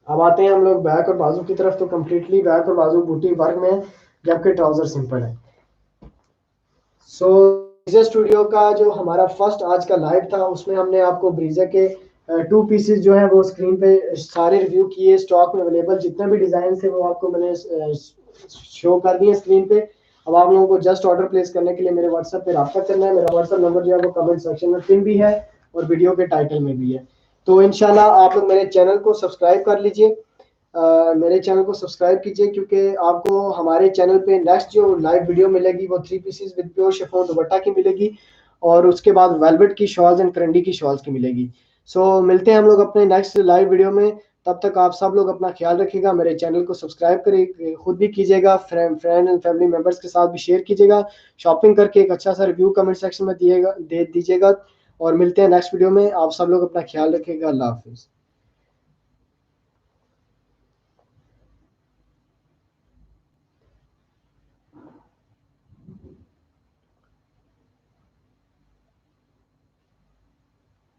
अब आते हैं हम लोग बैक और बाजू की तरफ। तो कंप्लीटली बैक और बाजू बूटी वर्क में है, जबकि ट्राउजर सिंपल है। सो ब्रीजा स्टूडियो का जो हमारा फर्स्ट आज का लाइव था उसमें हमने आपको ब्रीजा के 2 पीसेस जो है वो स्क्रीन पे सारे रिव्यू किए। स्टॉक में अवेलेबल जितने भी डिजाइन थे वो आपको मैंने शो कर दिए स्क्रीन पे। अब आप लोगों को जस्ट ऑर्डर प्लेस करने के लिए मेरे व्हाट्सएप पे रब्ता करना है। मेरा व्हाट्सएप नंबर जो है वो कमेंट सेक्शन में पिन भी है और वीडियो के टाइटल में भी है। तो इंशाल्लाह आप लोग मेरे चैनल को सब्सक्राइब कर लीजिए। मेरे चैनल को सब्सक्राइब कीजिए क्योंकि आपको हमारे चैनल पे नेक्स्ट जो लाइव वीडियो मिलेगी वो 3 पीसेस विद प्योर शिफॉन दुपट्टा की मिलेगी और उसके बाद वेलवेट की शॉल्स एंड करंडी की शॉल्स की मिलेगी। सो मिलते हैं हम लोग अपने नेक्स्ट लाइव वीडियो में। तब तक आप सब लोग अपना ख्याल रखिएगा। मेरे चैनल को सब्सक्राइब करिए, खुद भी कीजिएगा, फ्रेंड एंड फैमिली मेंबर्स के साथ भी शेयर कीजिएगा। शॉपिंग करके एक अच्छा सा रिव्यू कमेंट सेक्शन में दे दीजिएगा। और मिलते हैं नेक्स्ट वीडियो में। आप सब लोग अपना ख्याल रखिएगा। अल्लाह हाफिज़।